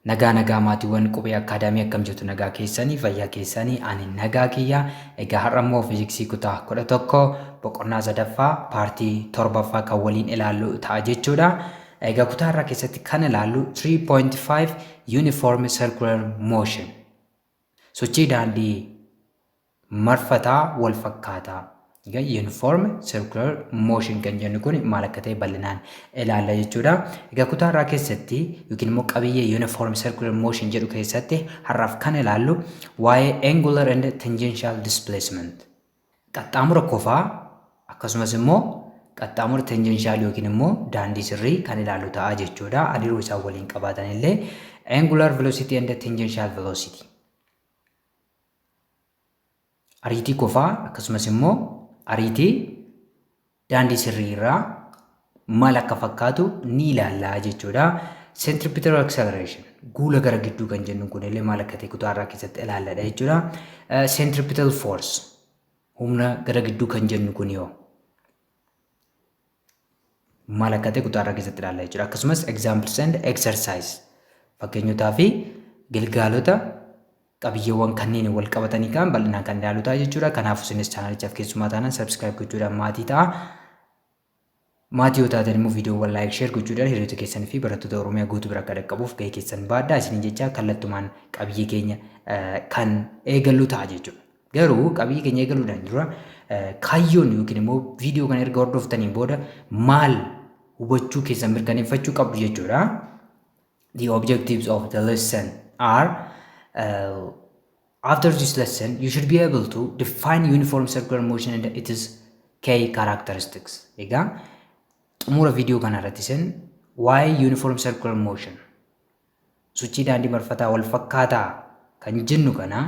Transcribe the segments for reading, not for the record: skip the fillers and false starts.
nagaa maatiiwwan qubee akaadaamii akkam jirtu nagaa keessanii fayyaa keessanii ani nagaa kiyya egaa har'a immoo fiiziksii kutaa 11 boqonnaa sadaffaa paartii torbaffaa kan waliin ilaallu ta'a jechuudha. Egaa kutaa har'a keessatti kan ilaallu 3.5 uniform circular motion sochii daandii marfataa wal fakkaataa. Egaa uniform circular motion kan jennu kun maal akka ta'e bal'inaan ilaalla jechuudha. Egaa kutaa har'aa keessatti yookiin immoo qabiyyee uniform circular motion jedhu keessatti har'aaf kan ilaallu waa'ee angular and tangential displacement. Qaxxaamura kofaa akkasumas immoo qaxxaamura tangential yookiin immoo daandii sirrii kan ilaallu ta'a jechuudha. Hariiroo isaan waliin qabaatan illee angular velocity and tangential velocity. Ariitii kofaa akkasumas immoo ariitii daandii sirrii irraa maal akka fakkaatu ni ilaalla jechuudha. Centripetal acceleration guula gara gidduu kan jennu kun illee maal akka ta'e kutaa har'aa keessatti ilaalladha jechuudha. Centripetal force humna gara gidduu kan jennu kun yoo maal akka ta'e kutaa har'aa keessatti ilaalla jechuudha. Akkasumas examples and exercise fakkeenyotaa fi galgaalota qabiyyeewwan kanneen wal qabatanii kan bal'inaan kan ilaallu ta'a jechuudha. Kanaafuu isinis chaanalichaaf keessumaa taanaan subscribe gochuudhaan maatii ta'a. Maatii yoo taatan immoo viidiyoowwan like share gochuudhaan hiriyoota keessanii fi barattoota Oromiyaa guutuu bira akka dhaqqabuuf gahee keessan baadhaa isiniin jecha kallattumaan qabiyyee keenya kan eegallu ta'a jechuudha. Garuu qabiyyee keenya eegaluudhaan dura kaayyoon yookiin immoo viidiyoo kana erga hordoftaniin booda maal hubachuu keessan mirkaneeffachuu qabdu jechuudha. The objectives of the lesson are after this lesson, you should be able to define uniform circular motion and its key characteristics. Egaa xumura viidiyoo kana irratti isin waa'ee uniform circular motion sochii daandii marfataa wal fakkaataa kan jennu kana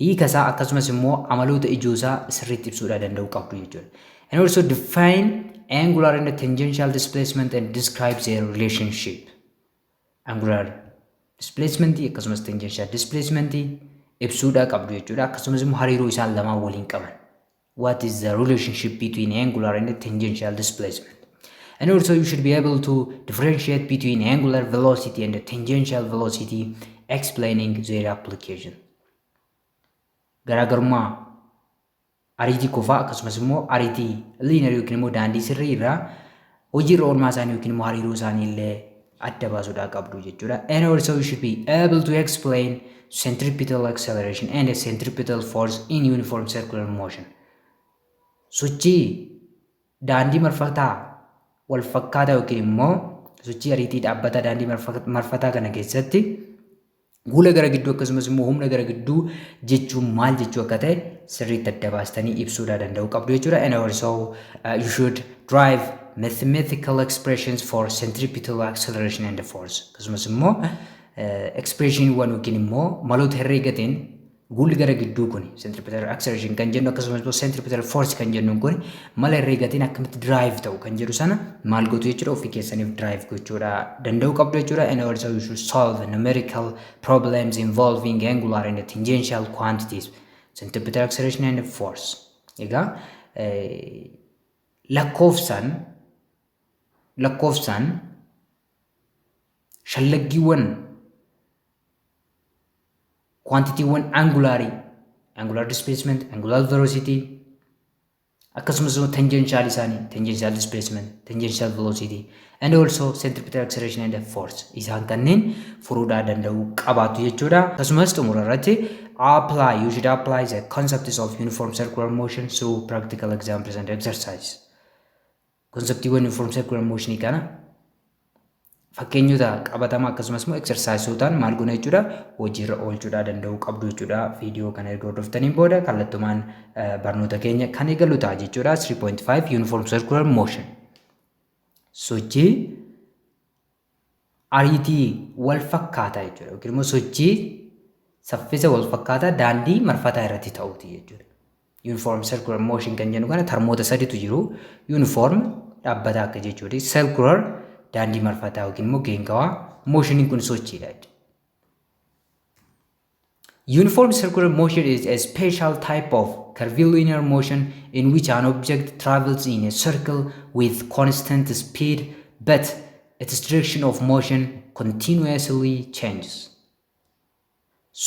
hiikasaa akkasumas immoo amaloota ijoosaa sirriitti ibsuudhaa danda'uu qabdu jechuudha. And also define angular and tangential displacement and describe their relationship. Angular displacement akkasumas tangential displacement ibsuudhaa qabdu jechuudha. Akkasumas immoo hariiroo isaan lamaan waliin qaban. What is the relationship between angular and tangential displacement? And also you should be able to differentiate between angular velocity and tangential velocity, explaining their application. Garaagarummaa ariitii kofaa akkasumas immoo ariitii linear yookiin immoo daandii sirrii irraa hojiirra oolmaa isaanii yookiin immoo hariiroo isaanii illee adda baasuudhaa qabdu jechuudha. And also you should be able to explain centripetal acceleration and centripetal force in uniform circular motion. Sochii daandii marfataa wal fakkaataa yookiin immoo sochii ariitii dhaabbataa daandii marfataa kana keessatti guula gara gidduu akkasumas immoo humna gara gidduu jechuun maal jechuu akka ta'e sirriitti adda baastanii ibsuudhaa danda'uu qabdu jechuudha. And also you should drive mathematical expressions for centripetal acceleration and force. Akkasumas immoo expression waan yookiin immoo maloota herreegatiin guulli gara gidduu kun centripetal acceleration kan jennu akkasumas immoo centripetal force kan jennu kun mala herreegatiin akkamitti drive ta'u kan jedhu sana maal gootu jechuudha ofii keessaniif drive gochuudha danda'uu qabdu jechuudha. And also you should solve numerical problems involving angular and tangential quantities, centripetal acceleration and force. Egaa lakkoofsaan shallaggiiwwan quantitiiwwan angular displacement, angular velocity akkasumas immoo tangential isaanii tangential displacement, tangential velocity and also centripetal acceleration and force isaan kanneen furuudhaa danda'uu qabaatu jechuudha. Akkasumas xumura irratti you should apply the concepts of uniform circular motion through practical examples and exercise. Konseptiiwwan uniform circular motion kana fakkeenyota qabatamaa akkasumas immoo exerciseotaan maal goona jechuudha hojiirra oolchuudhaa danda'uu qabdu jechuudha. Viidiyoo kana erga hordoftaniin booda kallattumaan barnoota keenya kan eegallu ta'a jechuudha. 3.5 uniform circular motion sochii ariitii wal fakkaataa jechuudha yookiin immoo sochii saffisa wal fakkaataa daandii marfataa irratti ta'uuti jechuudha. Uniform circular motion kan jennu kana termoota sadiitu jiru. Uniform dhaabbataa akka jechuudha. Circular daandii marfataa yookiin immoo geengawaa motioniin kun sochiidha. Uniform circular motion is a special type of curvilinear motion in which an object travels in a circle with constant speed but its direction of motion continuously changes.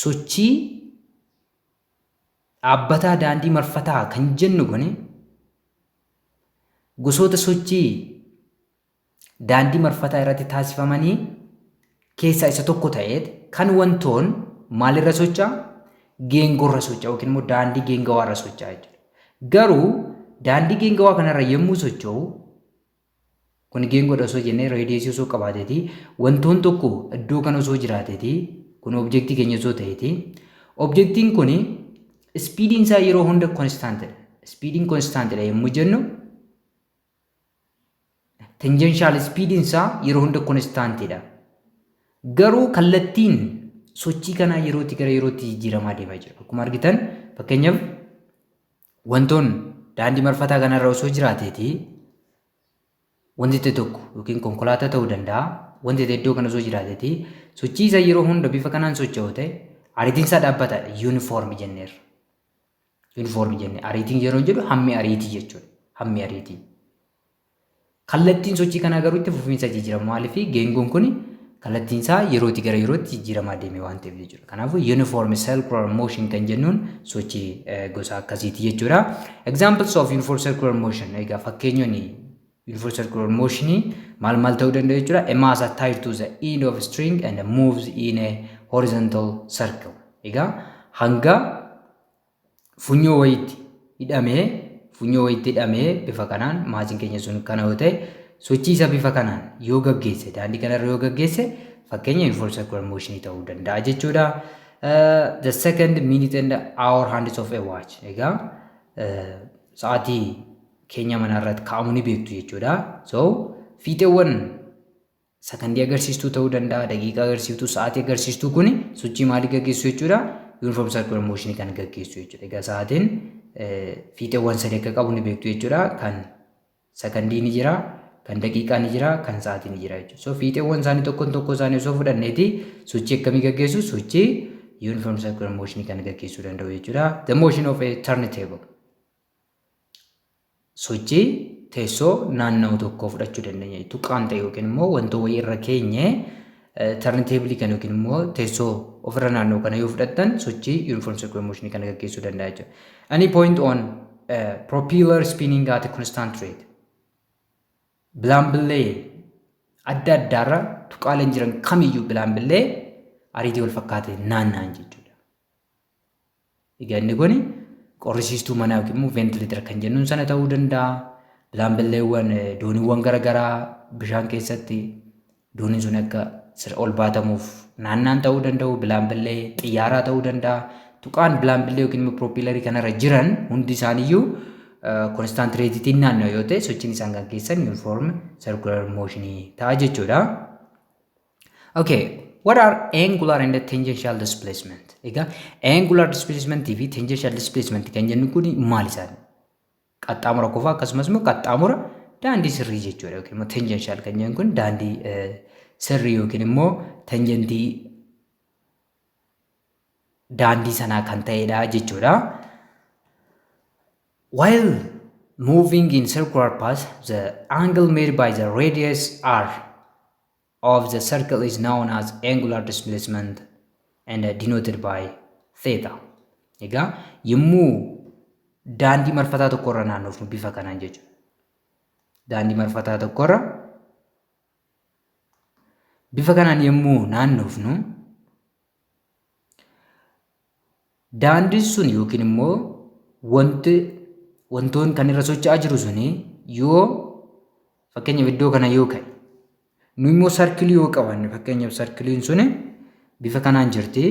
Sochii dhaabbataa daandii marfataa kan jennu kun gosoota sochii daandii marfataa irratti taasifamanii keessaa isa tokko ta'eet kan wantoon maalirra socho'a? Geengorra socho'a yookiin immoo daandii geengawaarra socho'a jechuudha. Garuu daandii geengawaa kanarra yommuu socho'u kun geengoodha osoo jennee reediyeesii osoo qabaateeti wantoon tokko iddoo kana osoo jiraateeti kun objektii keenya osoo ta'eeti objektiin kun speediin isaa yeroo hunda konstaantidha. Speediin konstaantidha yommuu jennu tangential speediin isaa yeroo hunda konstaantidha. Garuu kallattiin sochii kanaa yerootti gara yerootti jijjiiramaa deemaa jira. Akkuma argitan fakkeenyaaf wantoon daandii marfataa kanarra osoo jiraateeti wanti tokko yookiin konkolaataa ta'uu danda'a. Wanti iddoo kana osoo jiraateeti sochii isaa yeroo hunda bifa kanaan socho'u ta'e ariitiin isaa dhaabbataadha. Yuunifoormii jenneerra. Yuunifoormii jennee ariitiin yeroo jedhu hammi ariitii jechuudha. Hammi ariitii. Kallattiin sochii kanaa garuu itti fufiinsa jijjiirama. Maaliif geengoon kun kallattiin isaa yerootti gara yerootti jijjiiramaa deeme waan ta'eef jechuudha. Kanaafuu uniform circular motion kan jennuun sochii gosa akkasiiti jechuudha. Examples of uniform circular motion egaa fakkeenyonni uniform circular motion maal ta'uu danda'u jechuudha. A mass attached to the end of a string and moves in a horizontal circle. Egaa hanga funyoo wayiitti hidhamee bifa kanaan maasiin keenya sun kana yoo ta'e sochii isa bifa kanaan yoo gaggeesse daandii kanarra yoo gaggeesse fakkeenya uniform circular motion ta'uu danda'a jechuudha. The second minute and hour hands of a watch. Egaa sa'aatii keenya manarratti kaa'amuu ni beektu jechuudha. So fiixeewwan sakandii agarsiistuu ta'uu danda'a, daqiiqaa agarsiistuu, sa'aatii agarsiistuu kun sochii maalii gaggeessu jechuudha? Uniform circular motion kan gaggeessu jechuudha. Egaa sa'aatiin fiixeewwan sadii akka qabu ni beektu jechuudha. Kan sakandii ni jira, kan daqiiqaa ni jira, kan sa'aatii ni jira jechuudha. So fiixeewwan isaanii tokko isaanii osoo fudhanneeti sochii akkamii gaggeessu? Sochii uniform circular motion kan gaggeessuu danda'u jechuudha. The motion of a turntable. Sochii teessoo naanna'u tokko fudhachuu dandeenya. Tuqaan ta'e yookiin immoo wanta wayii irra keenye turntable kan yookiin immoo teessoo ofirra naanna'u kana yoo fudhattan sochii uniform circular motion kan gaggeessuu danda'a jechuudha. Any point on propeller spinning at a constant rate. Bilaambillee adda addaarra tuqaaleen jiran kamiyyuu bilaambillee ariitii wal fakkaatee naanna'an jechuudha. Egaa inni kun qorrisiistuu manaa yookiin immoo ventileetara kan jennuun sana ta'uu danda'a. Bilaamballeewwan dooniiwwan garaagaraa bishaan keessatti dooniin sun akka ol baatamuuf naanna'an ta'uu danda'u. Bilaamballee xiyyaaraa ta'uu danda'a. Tuqaan bilaamballee yookiin immoo proppellarii kanarra jiran hundi isaaniiyyuu constant rateetiin naanna'u yoo ta'e sochiin isaan gaggeessan uniform circular motion ta'a jechuudha. Okay. What are angular and tangential displacement? Egaa angular displacement fi tangential displacement kan jennu kun maal isaan? Qaxxaamura qofa akkasumas immoo qaxxaamura daandii sirrii jechuudha yookiin immoo tangential kan jennu kun daandii sirrii yookiin immoo tangentii daandii sanaa kan ta'edha jechuudha. While moving in circular path, the angle made by the radius r of the circle is known as angular displacement and denoted by theta. Egaa yommuu daandii marfataa tokkorra naannofnu bifa kanaan jechuudha. Daandii marfataa tokkorra bifa kanaan yommuu naannofnu daandiin sun yookiin immoo wantoon kan irra socho'aa jiru suni yoo fakkeenyaaf iddoo kana yoo ka'e nu immoo sarkilii yoo qabanne fakkeenyaaf sarkiliin sun bifa kanaan jirti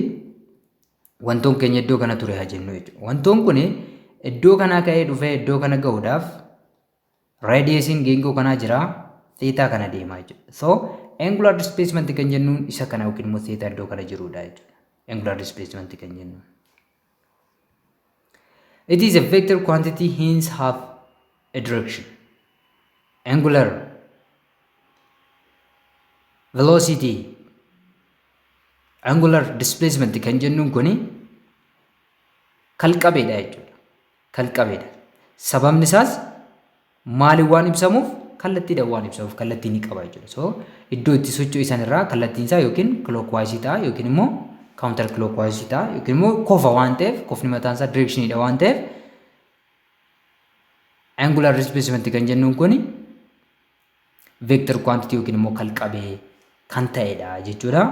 wantoon keenya iddoo kana ture haa jennu jechuudha. Wantoon kun iddoo kanaa ka'ee dhufee iddoo kana ga'uudhaaf raadiyeesiin geengoo kanaa jira theta kana deemaa jechuudha. So angular displacement kan jennuun isa kana yookiin immoo theta iddoo kana jirudha jechuudha. Angular displacement kan jennuun. It is a vector quantity hence have a direction. Angular velocity angular displacement kan jennuun kuni kalqabeedha jechuudha. Kalqabeedha. Sababni isaas maaliin waan ibsamuuf kallattiidhaan waan ibsuuf kallattii ni qaba jechuudha. So iddoo itti socho'u isan irraa kallattiin isaa yookiin clockwise ta'a yookiin immoo counter clockwise ta'a yookiin immoo kofa waan ta'eef kofni mataan isaa directionidha waan ta'eef angular displacement kan jennuun kuni vector quantity yookiin immoo kalqabee kan ta'edha jechuudha.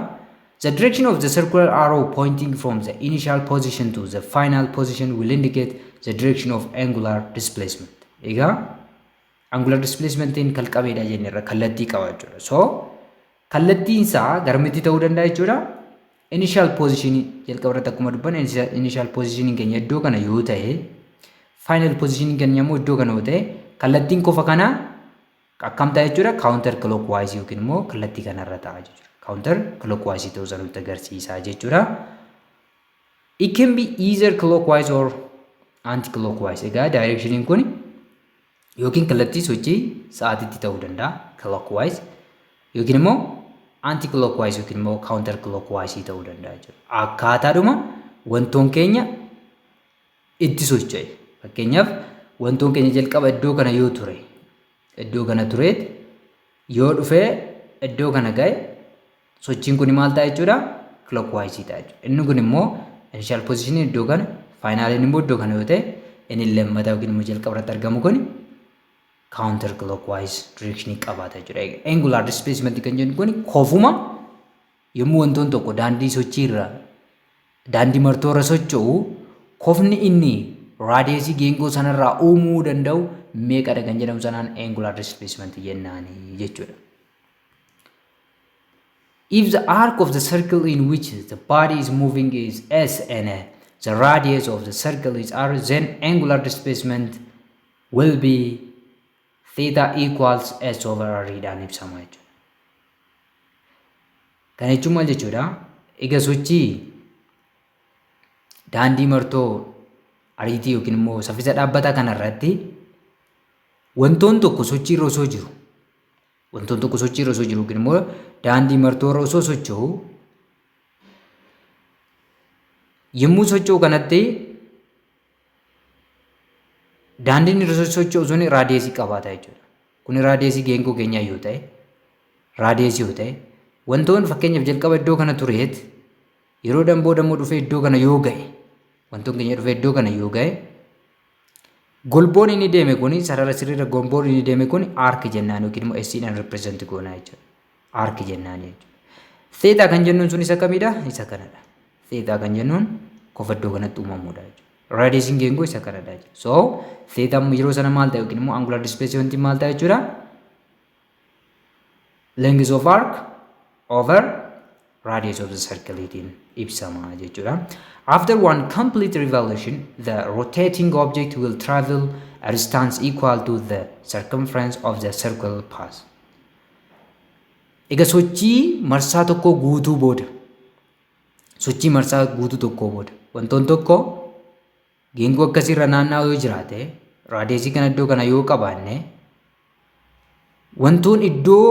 The direction of the circular arrow pointing from the initial position to the final position will indicate the direction of angular displacement. Egaa angular displacement in kalqabeedha jenneerra kallattii qaba jechuudha. So kallattiin isaa garamitti ta'uu danda'a jechuudha. Initial position jalqaba irratti akkuma dubbanne initial position keenya iddoo kana yoo ta'e final position keenya immoo iddoo kana yoo ta'e kallattiin kofa kana akkam ta'a jechuudha counter clockwise yookiin immoo kallattii kanarra ta'a jechuudha. Counter clockwise ta'uu isaa nutti agarsiisa jechuudha. It can be either clockwise or anti-clockwise. Egaa directioniin kun yookiin kallattii sochii sa'aatitti ta'uu danda'a clockwise yookiin immoo anti-clockwise yookiin immoo counter clockwise ta'uu danda'a jechuudha. Akkaataadhuma wantoon keenya itti socho'e. Fakkeenyaaf wantoon keenya jalqaba iddoo kana yoo ture iddoo kana tureet yoo dhufee iddoo kana ga'e sochiin kun maal ta'a jechuudha clockwise ta'a jechuudha. Inni kun immoo initial position iddoo kana final immoo iddoo kana yoo ta'e inni lammataa yookiin immoo jalqaba irratti argamu kun counter clockwise direction qabaata jechuudha. Angular displacement kan jennu kun kofuma yommuu wantoon tokko daandii sochii irra daandii martoo irra socho'u kofni inni raadiyeesii geengoo sanarraa uumuu danda'u meeqadha kan jedhamu sanaan angular displacement jennaani jechuudha. If the arc of the circle in which the body is moving is s and the radius of the circle is r, then angular displacement will be theta equals s over r dhaan ibsama jechuudha. Kana jechuun maal jechuudha? Egaa sochii daandii martoo ariitii yookiin immoo saffisa dhaabbataa kanarratti wantoon tokko sochii irra osoo jiru yookiin immoo daandii martoo irra osoo socho'u yommuu socho'u kanatti daandiin irra socho'u sun raadiyeesii qabaata jechuudha. Kun raadiyeesii geengoo keenyaa yoo ta'e raadiyeesii yoo ta'e wantoon fakkeenyaaf jalqaba iddoo kana tureet yeroo damboo dhufee iddoo kana yoo ga'e wantoon keenya dhufee iddoo kana yoo ga'e golboon inni deeme kun sarara sirriirra golboon inni deeme kun arc jennaan yookiin immoo s-dhaan represent goonaa jechuudha. Arc jennaan jechuudha. Theta kan jennuun sun isa kamidha? Isa kanadha. Theta kan jennuun kofa iddoo kanatti uumamuudha jechuudha. Raadiyeesiin geengoo isa kanadha jechuudha. So theta yeroo sana maal ta'a yookiin immoo angular displacement maal ta'a jechuudha? Length of arc over radius of the circle ittiin ibsama jechuudha. After one complete revolution, the rotating object will travel a distance equal to the circumference of the circle path. Egaa sochii marsaa tokko guutuu booda wantoon tokko geengoo akkasiirra naanna'u yoo jiraate raadiyeesii kana iddoo kana yoo qabaanne wantoon iddoo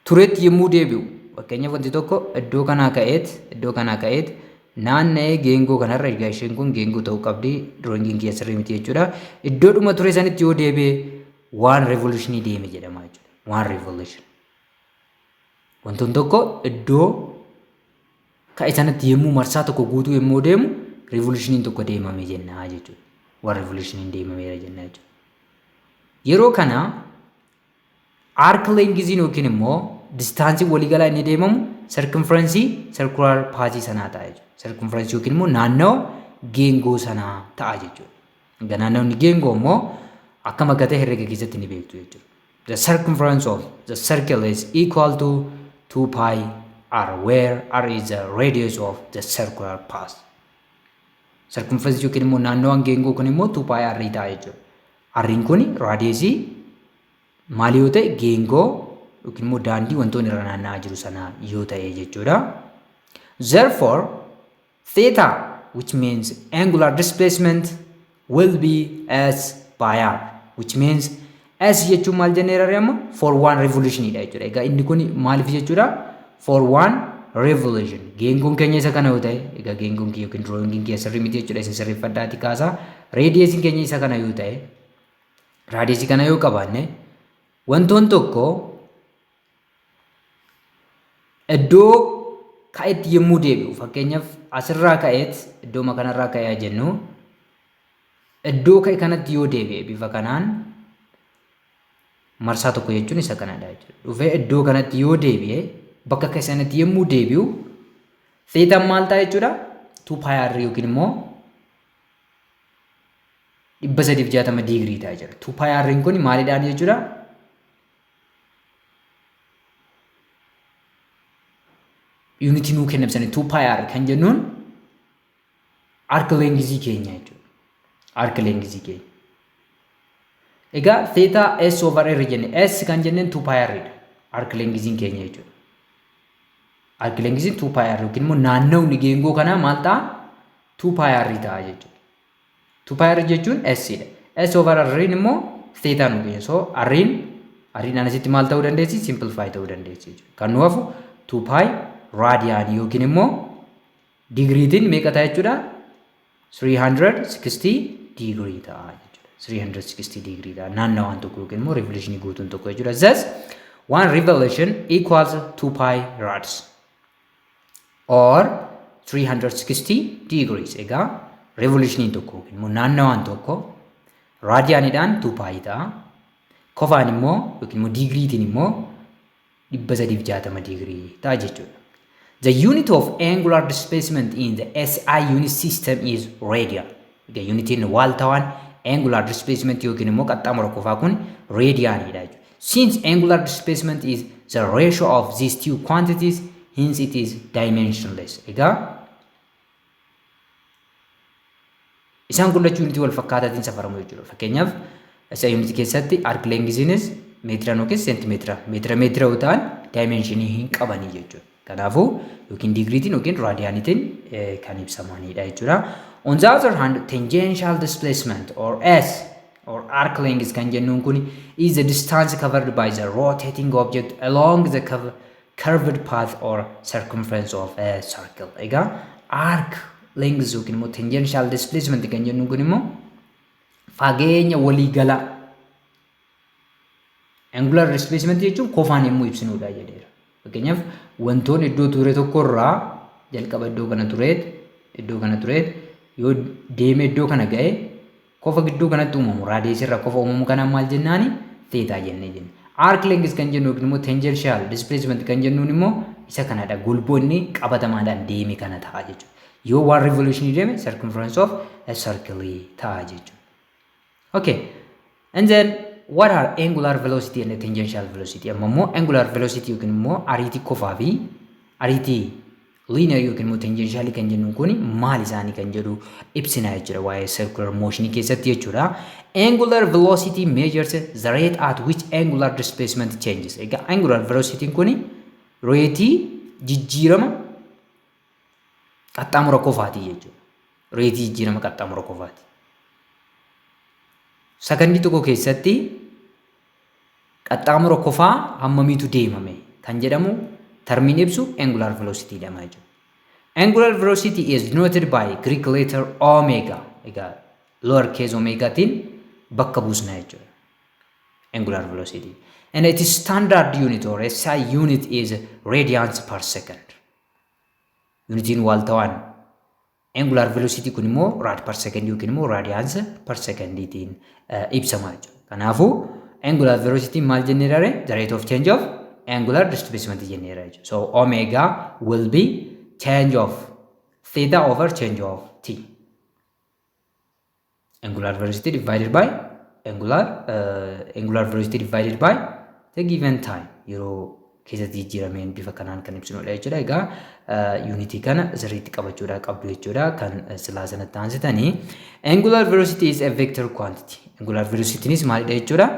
tureetti yommuu deebi'u fakkeenyaaf wanti tokko iddoo kanaa ka'eet naanna'ee geengoo kanarra egaa isheen kun geengoo ta'uu qabdi drawingiin kiyya sirrii miti jechuudha. Iddoodhuma ture sanitti yoo deebi'e waan revolutionii deeme jedhama jechuudha. Waan revolution wantoon tokko iddoo ka'e sanatti yommuu marsaa tokko guutuu yommuu deemu revolutioniin tokko deemame jennaa jechuudha. Waan revolutioniin deemameera jennaa jechuudha. Yeroo kana arc length yookiin immoo distaansii waliigalaa inni deemamu circumference circular path sanaa ta'a jechuudha. Circumference yookiin immoo naannoo geengoo sanaa ta'a jechuudha. Egaa naannoon geengoo immoo akkam akka ta'e herrega keessatti ni beektu jechuudha. The circumference of the circle is equal to 2 pi r, where r is the radius of the circular path. Circumference yookiin immoo naannoon geengoo kun immoo 2 pi r ta'a jechuudha. R'n kun raadiyeesii maal yoo ta'e geengoo yookiin immoo daandii wantoonni irra naanna'aa jiru sanaa yoo ta'e jechuudha. Therefore, theta, which means angular displacement, will be s by r, which means s jechuun maal jenneera amma for one revolution dha jechuudha. Egaa inni kun maaliif jechuudha? For one revolution. Geengoon keenya isa kana yoo ta'e egaa geengoon kiyya yookiin drawingiin kiyya sirrii miti jechuudha. Isin sirreeffadhaati kaasaa. Radiyeesiin keenya isa kana yoo ta'e raadiyeesii kana yoo qabaanne wantoon tokko iddoo ka'etti yommuu deebi'u fakkeenyaaf asirraa ka'eet iddoo kanarraa ka'ee jennu iddoo ka'e kanatti yoo deebi'e bifa kanaan marsaa tokko jechuun isa kanadha jechuudha. Dhufee iddoo kanatti yoo deebi'e bakka ka'e sanatti yommuu deebi'u theetaan maal ta'a jechuudha? 2 pi r yookiin immoo 360 digirii ta'a jechuudha. 2 pi r kun maalidhaan jechuudha? Yuunitii nuu kennamsanii 2 pi r kan jennuun arka leengizii keenya jechuudha. Arka leengizii keenya. Egaa theta s over r jenne s kan jenneen 2 pi r dha. Arka leengiziin keenya jechuudha. Arka leengiziin 2 pi r yookiin immoo naannawni geengoo kanaa maal ta'a? 2 pi r ta'a jechuudha. 2 pi r jechuun s dha. S over r immoo theta nu kenna. So r'n anasitti maal ta'uu dandeessi? Simplify ta'uu dandeessi jechuudha. Kan nu hafu 2 pi raadiyaan yookiin immoo digriitiin meeqa ta'a jechuudha? 360 digirii ta'a jechuudha. 360 degree dha. Naannoo waan tokko yookiin immoo revolutionii guutuun tokko jechuudha. Thus, one revolution equals 2 pi rads or 360 degrees. Egaa revolutionii tokko yookiin immoo naannoo waan tokko raadiyaanidhaan 2 pi ta'a. Kofaan immoo yookiin immoo digriitiin immoo 360 degree ta'a jechuudha. The unit of angular displacement in the SI unit system is radian. Egaa unitiin waaltawaan angular displacement yookiin immoo qaxxaamura kofaa kun radianidha jechuudha. Since angular displacement is the ratio of these two quantities, hence it is dimensionless. Egaa isaan kun lachuu unitii wal fakkaataatiin safaramu jechuudha. Fakkeenyaaf isa unitii keessatti arc lengthiinis meetira yookiin seentimeetira meetira yoo ta'an dimensionii hin qabanii jechuudha. Kanaafuu yookiin digriitiin yookiin raadiyaanitiin kan ibsamanidha jechuudha. On the other hand, tangential displacement or S or arc length kan jennuun kun is the distance covered by the rotating object along the curved path or circumference of a circle. Egaa arc length yookiin immoo tangential displacement kan jennuun kun immoo fageenya waliigala angular displacement jechuun kofaan yommuu ibsinuudha jedheera. Fakkeenyaaf wantoonni iddoo ture tokkorraa jalqaba iddoo kana tureet yoo deeme iddoo kana ga'e kofa gidduu kanatti uumamu raadiyeesirra kofa uumamu kanaan maal jennaani theta jennee jenna. Arc length kan jennu yookiin immoo tangential displacement kan jennuun immoo isa kanadha. Golboonni qabatamaadhaan deeme kana ta'a jechuudha. Yoo waan revolution deeme circumference of a circle ta'a jechuudha. Okay. And then what are angular velocity and tangential velocity? Amma immoo angular velocity yookiin immoo ariitii kofaa fi ariitii linear yookiin immoo tangential kan jennuun kun maal isaanii kan jedhu ibsina jechuudha waa'ee circular motion keessatti jechuudha. Angular velocity measures the rate at which angular displacement changes. Egaa angular velocity kun reetii jijjiirama qaxxaamura kofaati jechuudha. Reetii jijjiirama qaxxaamura kofaati. Sakandii tokko keessatti qaxxaamura kofaa hammamiitu deemame kan jedhamu termiin ibsu angular velocity jedhama jechuudha. Angular velocity is denoted by Greek letter omega. Egaa lower case omega tiin bakka buusna jechuudha. Angular velocity. And its standard unit or SI unit is radians per second. Unitiin waaltawaan angular velocity kun immoo rad per second yookiin immoo radians per secondiitiin ibsama jechuudha. Kanaafuu angular velocity maal jenneerare? The rate of change of angular displacement jenneera jechuudha. So omega will be change of theta over change of t. Angular velocity divided by angular velocity divided by the given time. Yeroo keessatti jijjiirameen bifa kanaan kan ibsinudha jechuudha. Egaa unitii kana sirriitti qabachuudha qabdu jechuudha kan silaa sanatti aansitanii. Angular velocity is a vector quantity. Angular velocitynis maalidha jechuudha?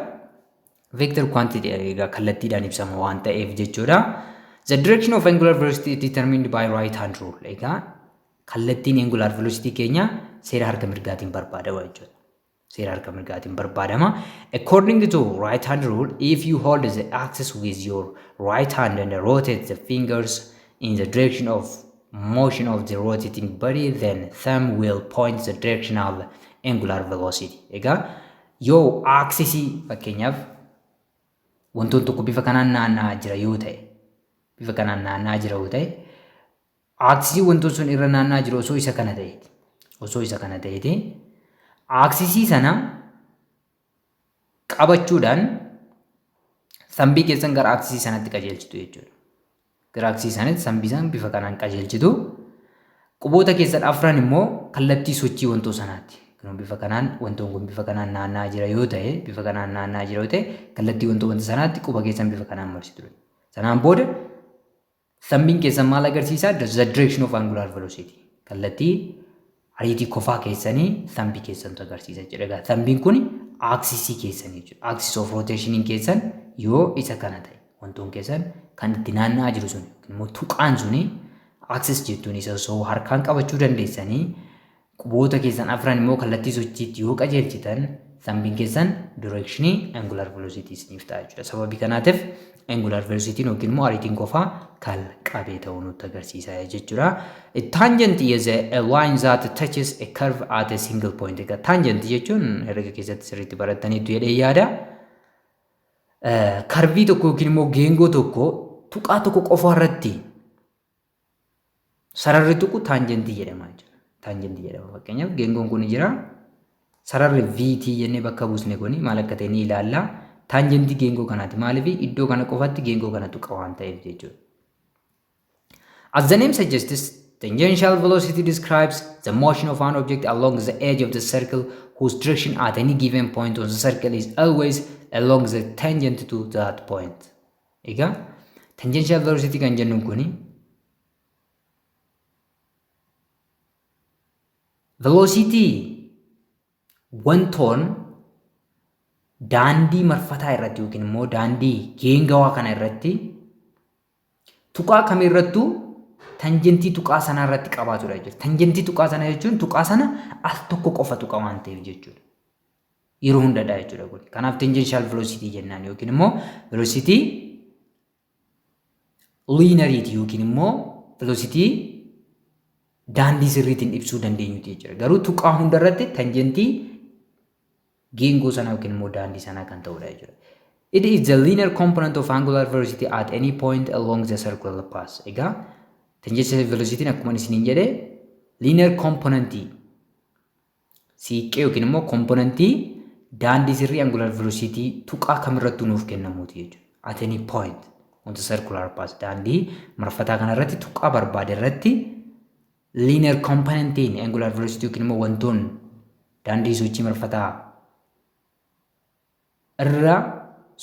Vector quantity egaa kallattiidhaan ibsama waan ta'eef jechuudha. The direction of angular velocity is determined by right hand rule. Egaa kallattiin angular velocity keenya seera harka mirgaatiin barbaadama jechuudha. Seera harka mirgaatiin barbaadama. According to right hand rule, if you hold the axis with your right hand and rotate the fingers in the direction of motion of the rotating body, then thumb will point the direction of angular velocity. Egaa yoo aaksisii fakkeenyaaf wantoon tokko bifa kanaan naanna'aa jira yoo ta'e, bifa kanaan naanna'aa jira yoo ta'e, aaksisii wantoon sun irra naanna'aa jiru osoo isa kana ta'eeti, aaksisii sana qabachuudhaan sambii keessan gara aaksisii sanatti qajeelchitu jechuudha. Gara aaksisii sanatti sambii sana bifa kanaan qajeelchitu. Quboota keessan afran immoo kallattii sochii wantoo sanaatti. Bifa kanaan wantoon kun bifa kanaan naanna'aa jira yoo ta'e, kallattii wanta sanaatti quba keessan bifa kanaan marsitu. Sanaan booda sambiin keessan maal agarsiisa? The direction of angular velocity. Kallattii ariitii kofaa keessanii sambii keessantu agarsiisa jechuudha. Sambiin kun aaksisii keessanii jechuudha. Axis of rotation keessan yoo isa kana ta'e, wantoon keessan kan itti naanna'aa jiru sun immoo tuqaan suni axis jettuun isa osoo harkaan qabachuu dandeessanii quboota keessan afran immoo kallattii sochiitti yoo qajeelchitan sambiin keessan directionii angular velocity isiniif ta'a jechuudha. Sababii kanaatiif angular velocity yookiin immoo ariitiin kofaa kal qabee ta'uu nutti agarsiisa jechuudha. A tangent is a line that touches a curve at a single point. Tangent jechuun herrega keessatti sirriitti barattaniitu jedhee yaada. Karvii tokko yookiin immoo geengoo tokko tuqaa tokko qofa irratti sararri tuqu taanjentii jedhama jechuudha. Taanjentii jedhama. Fakkeenyaaf geengoon kun jira. Sararri VT jennee bakka buusne kun maal akka ta'e ni ilaalla. Taanjentii geengoo kanaati. Maaliif iddoo kana qofatti geengoo kana tuqa waan ta'eef jechuudha. As the name suggests, tangential velocity describes the motion of an object along the edge of the circle whose direction at any given point on the circle is always along the tangent to that point. Egaa tangential velocity kan jennuun kuni velocity wantoon daandii marfataa irratti yookiin immoo daandii geengawaa kana irratti tuqaa kamirrattu tanjentii tuqaa sana irratti qabaatudha jechuudha. Tanjentii tuqaa sana jechuun tuqaa sana al tokko qofa tuqa waan ta'eef jechuudha. Yeroo hundadha jechuudha kun. Kanaaf tangential velocity jennaan yookiin immoo velocity linearity yookiin immoo velocity daandii sirriitiin ibsuu dandeenyuti jechuudha. Garuu tuqaa hundarratti tanjentii geengoo sana yookiin immoo daandii sana kan ta'udha jechuudha. It is the linear component of angular velocity at any point along the circular path. Egaa tangential velocity akkuma isiniin jedhe linear component siiqqee yookiin immoo componentii daandii sirrii angular velocity tuqaa kamirrattuu nuuf kennamuuti jechuudha. At any point on the circular path daandii marfataa kanarratti tuqaa barbaade irratti linear componentiin angular velocity yookiin immoo wantoon daandii sochii marfataa irra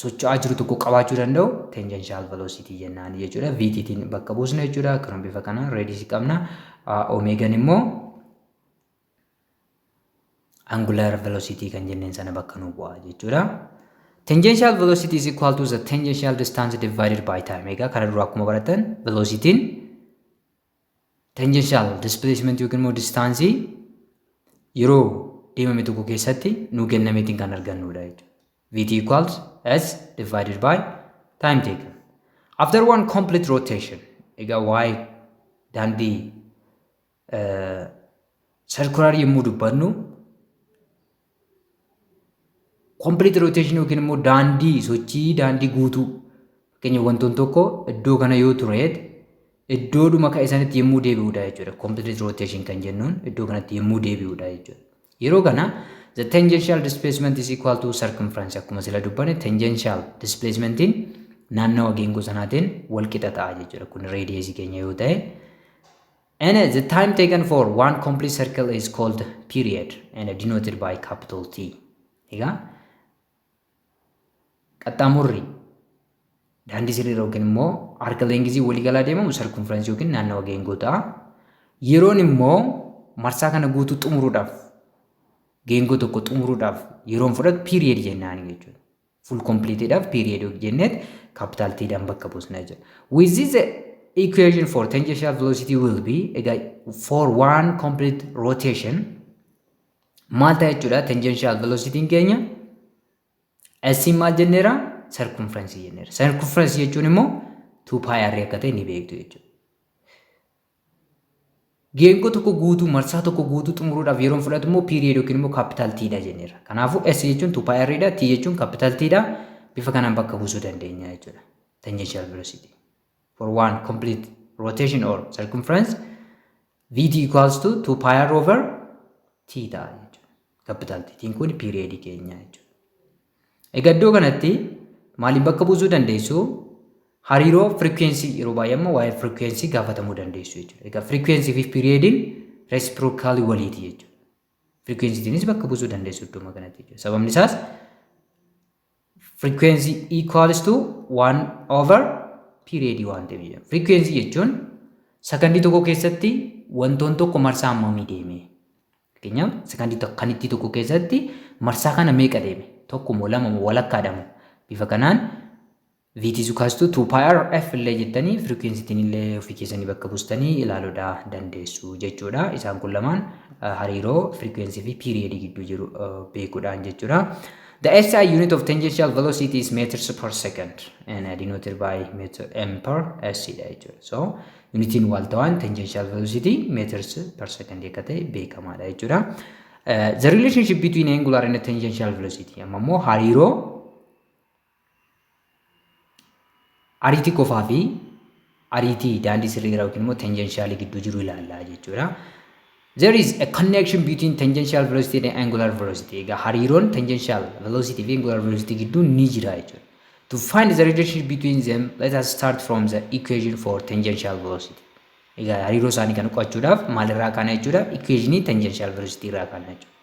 socho'aa jiru tokko qabaachuu danda'u tangential velocity jennaan jechuudha. VTtiin bakka buusna jechuudha. Akkuma bifa kanaan radius qabna. Omeegaan immoo angular velocity kan jenneen sana bakka nu bu'a jechuudha. Tangential velocity is equal to the tangential distance divided by time. Egaa kana dura akkuma baratan velocity'n tangential displacement yookiin immoo distance yeroo deemame tokko keessatti nu kennameetiin kan argannudha jechuudha. VT equals S divided by time taken. After one complete rotation, egaa waa'ee daandii circular yommuu dubbannu complete rotation yookiin immoo daandii sochii daandii guutuu fakkeenyaaf wantoon tokko iddoo kana yoo tureet iddoodhuma ka'e sanitti yommuu deebi'udha jechuudha. Complete rotation kan jennuun iddoo kanatti yommuu deebi'udha jechuudha. Yeroo kana the tangential displacement is equal to circumference. Akkuma sila dubbane tangential displacementiin naannawa geengoo sanaatiin wal qixa ta'a jechuudha. Kun radius keenya yoo ta'e. And the time taken for one complete circle is called period and denoted by capital T. Egaa qaxxaamurri daandii sirrii yookiin immoo harka leengisii walii galaa deemamu circumference yookiin naannawa geengoo ta'a. Yeroon immoo marsaa kana guutuu xumuruudhaaf geengoo tokko xumuruudhaaf yeroon fudhatu period jennaan jechuudha. Full completeedhaaf period jenneet capital T dhaan bakka buusna jechuudha. With this equation for tangential velocity will be for one complete rotation maal ta'a jechuudha tangential velocity'n keenya S maal jenneera circumference jenneera. Circumference jechuun immoo 2 pi r akka ta'e ni beektu jechuudha. Geengoo tokko guutuu marsaa tokko guutuu xumuruudhaaf yeroon fudhatu immoo period yookiin immoo capital T dha jenneerra. Kanaafuu S jechuun 2 pi r dha, T jechuun capital T dha. Bifa kanaan bakka buusuu dandeenya jechuudha. Tangential velocity for one complete rotation or circumference Vt equals to 2 pi r over T dha jechuudha. Capital T kun period keenya jechuudha. Egaa iddoo kanatti maaliin bakka buusuu dandeessu? Hariiroo frequency yeroo baay'ee amma waa'ee frequency gaafatamuu dandeessu jechuudha. Egaa frequency fi periodiin reciprocally waliiti jechuudha. Frequency tiinis bakka buusuu dandeessu iddoo kanatti jechuudha. Sababni isaas frequency equals to 1 over period waan ta'eef jechuudha. Frequency jechuun sakandii tokko keessatti wantoon tokko marsaa hammamii deeme. Fakkeenyaaf sakandii kanatti tokko keessatti marsaa kana meeqa deeme? Tokko moo lama moo walakkaadhamu? Bifa kanaan Vt equals to 2 pi r f illee jettanii frequency tiin illee ofii keessanii bakka buustanii ilaaluudhaa dandeessu jechuudha. Isaan kun lamaan hariiroo frequency fi period gidduu jiru beekuudhaan jechuudha. The SI unit of tangential velocity is meters per second and denoted by meter m per s dha jechuudha. So unitiin waaltawaan tangential velocity meters per second akka ta'e beekamaadha jechuudha. The relationship between angular and tangential velocity amma immoo hariiroo ariitii qofaa fi ariitii daandii sirriiraa yookiin immoo tangential gidduu jiru ilaallaa jechuudha. There is a connection between tangential velocity and angular velocity. Egaa hariiroon tangential velocity fi angular velocity gidduu ni jira jechuudha. To find the relationship between them, let us start from the equation for tangential velocity. Egaa hariiroo isaanii kan qo'achuudhaaf maalirraa kaana jechuudha? Equationii tangential velocity irraa kaana jechuudha.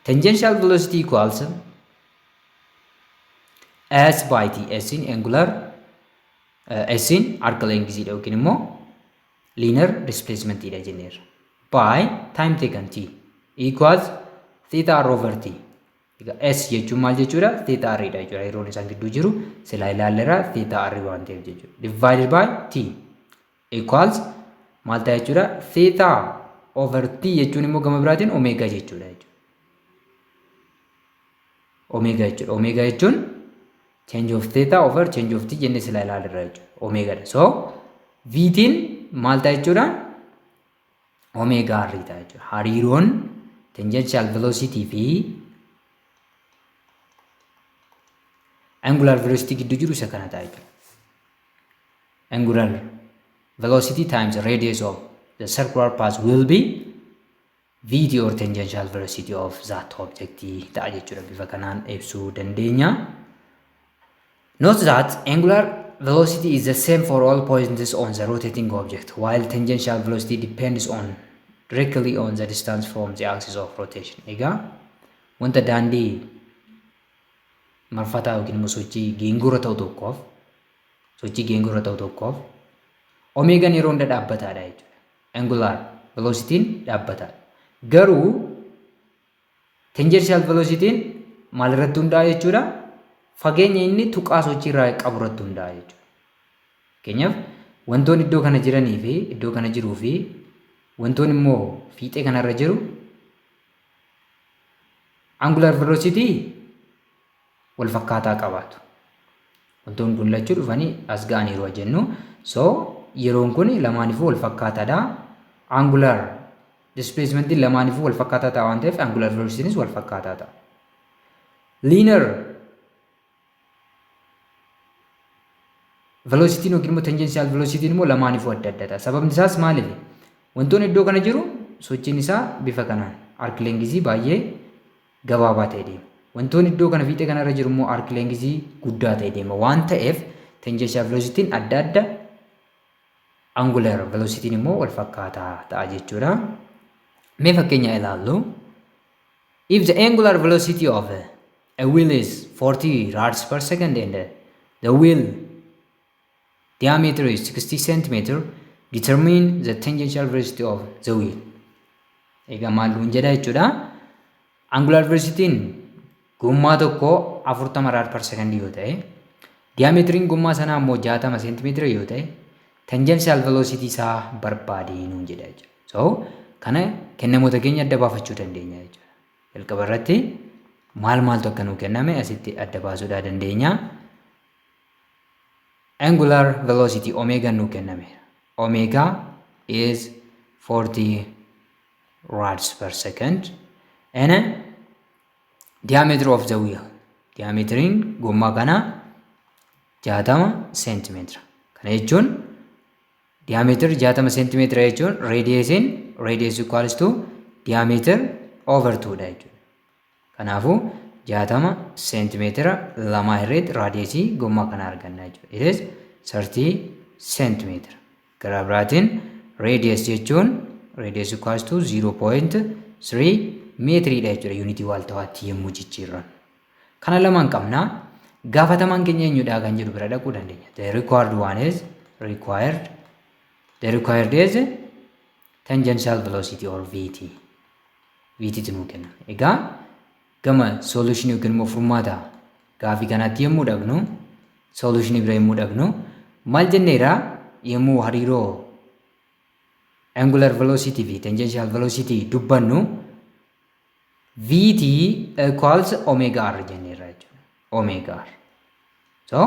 Tangential velocity equals S by T. S in angular S in arc length dha yookiin immoo linear displacement dha jenneerra. By time taken T equals theta r over T. Egaa S jechuun maal jechuudha? Theta r dha jechuudha. Yeroon isaan gidduu jiru silaa ilaalleera theta r waan ta'eef jechuudha. Divided by T equals maal ta'a jechuudha? Theta over T jechuun immoo gama biraatiin omega jechuudha jechuudha. Omega jechuudha. Omega jechuun change of theta over change of T jennee silaa ilaalleera jechuudha. Omega dha. So Vtiin maal ta'a jechuudha? Omega r ta'a jechuudha. Hariiroon tangential velocity fi angular velocity gidduu jiru isa kana ta'a jechuudha. Angular velocity times radius of the circular path will be Vt or tangential velocity of that object ta'a jechuudha. Bifa kanaan ibsuu dandeenya. Note that angular velocity is the same for all points on the rotating object, while tangential velocity depends directly on the distance from the axis of rotation. Egaa wanta daandii marfataa yookiin immoo sochii geengoo ta'u tokkoof omeegaan yeroo hunda dhaabbataadha jechuudha. Angular velocity'n dhaabbataadha. Garuu tangential velocity'n maal irratti hundaa'a jechuudha? Fageenya inni tuqaa sochii irraa qabu irratti hundaa'a jechuudha. Fakkeenyaaf wantoonni iddoo kana jiranii fi iddoo kana jiruu fi wantoonni immoo fiixee kanarra jiru angular velocity wal fakkaataa qabaatu. Wantoonni kun lachuu dhufanii as ga'aniiru jennu. So yeroon kun lamaaniifuu wal fakkaataadha. Angular displacement lamaaniifuu wal fakkaataa ta'a waan ta'eef angular velocitynis wal fakkaataa ta'a. Linear velocity yookiin immoo tangential velocity immoo lamaaniifuu adda adda ta'a. Sababni isaas maaliif? Wantoonni iddoo kana jiru sochiin isaa bifa kanaan arc length baay'ee gabaabaa ta'e deema. Wantoonni iddoo kana fiixee kanarra jiru immoo arc length guddaa ta'e deema waan ta'eef tangential velocity adda adda, angular velocity immoo wal fakkaataa ta'a jechuudha. Mee fakkeenya ilaallu. If the angular velocity of a wheel is 40 rads per second and the wheel diameter is 60 centimeter, determine the tangential velocity of the wheel. Egaa maalluun jedha jechuudha. Angular velocity'n gommaa tokko 40 raad per second yoo ta'e, diametriin gommaa sanaa immoo 60 centimeter yoo ta'e, tangential velocity isaa barbaadee nuun jedha jechuudha. So kana kennamoota keenya adda baafachuu dandeenya jechuudha. Jalqaba irratti maaltu akka nuu kenname asitti adda baasuudhaa dandeenya. Angular velocity omega nuu kenname. Omega is 40 rads per second. And diameter of the wheel. Diametering gommaa kana 60 centimeter. Kana jechuun diameter 60 centimeter jechuun radius equals to diameter over 2 dha jechuudha. Kanaafuu 60 centimeter lamaa irratti radius gommaa kana arganna jechuudha. It is 30 centimeter. Gara biraatiin radius jechuun radius equals to 0.3 meetrii dha jechuudha. Unity waaltawaatti yommuu jijjiirran. Kana lamaan qabna. Gaafatamaan keenya eenyudha kan jedhu bira dhaquu dandeenya. The required one is tangential velocity or VT. VT nuu kenna. Egaa gama solution yookiin immoo furmaata gaafii kanaatti yommuu dhaqnu solution bira yommuu dhaqnu maal jenneera yommuu hariiroo angular velocity fi tangential velocity dubbannu VT equals omega r jenneera jechuudha. Omega r. So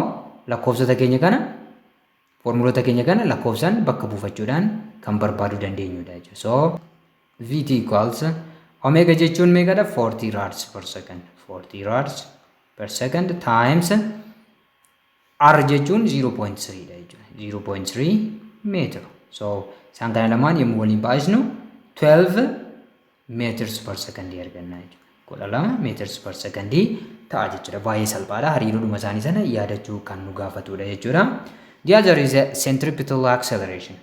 lakkoofsota keenya kana formuloota keenya kana lakkoofsaan bakka buufachuudhaan kan barbaaduu dandeenyudha jechuudha. So VT equals omega jechuun meeqadha? 40 rads per second. 40 rads per second times r jechuun 0.3 dha jechuudha. 0.3 meter. So isaan kana lamaan yommuu waliin baay'isnu 12 meters per second arganna jechuudha. 12 meters per second ta'a jechuudha. Baay'ee salphaadha. Hariiroodhuma isaanii sana yaadachuu kan nu gaafatudha jechuudha. The other is a centripetal acceleration.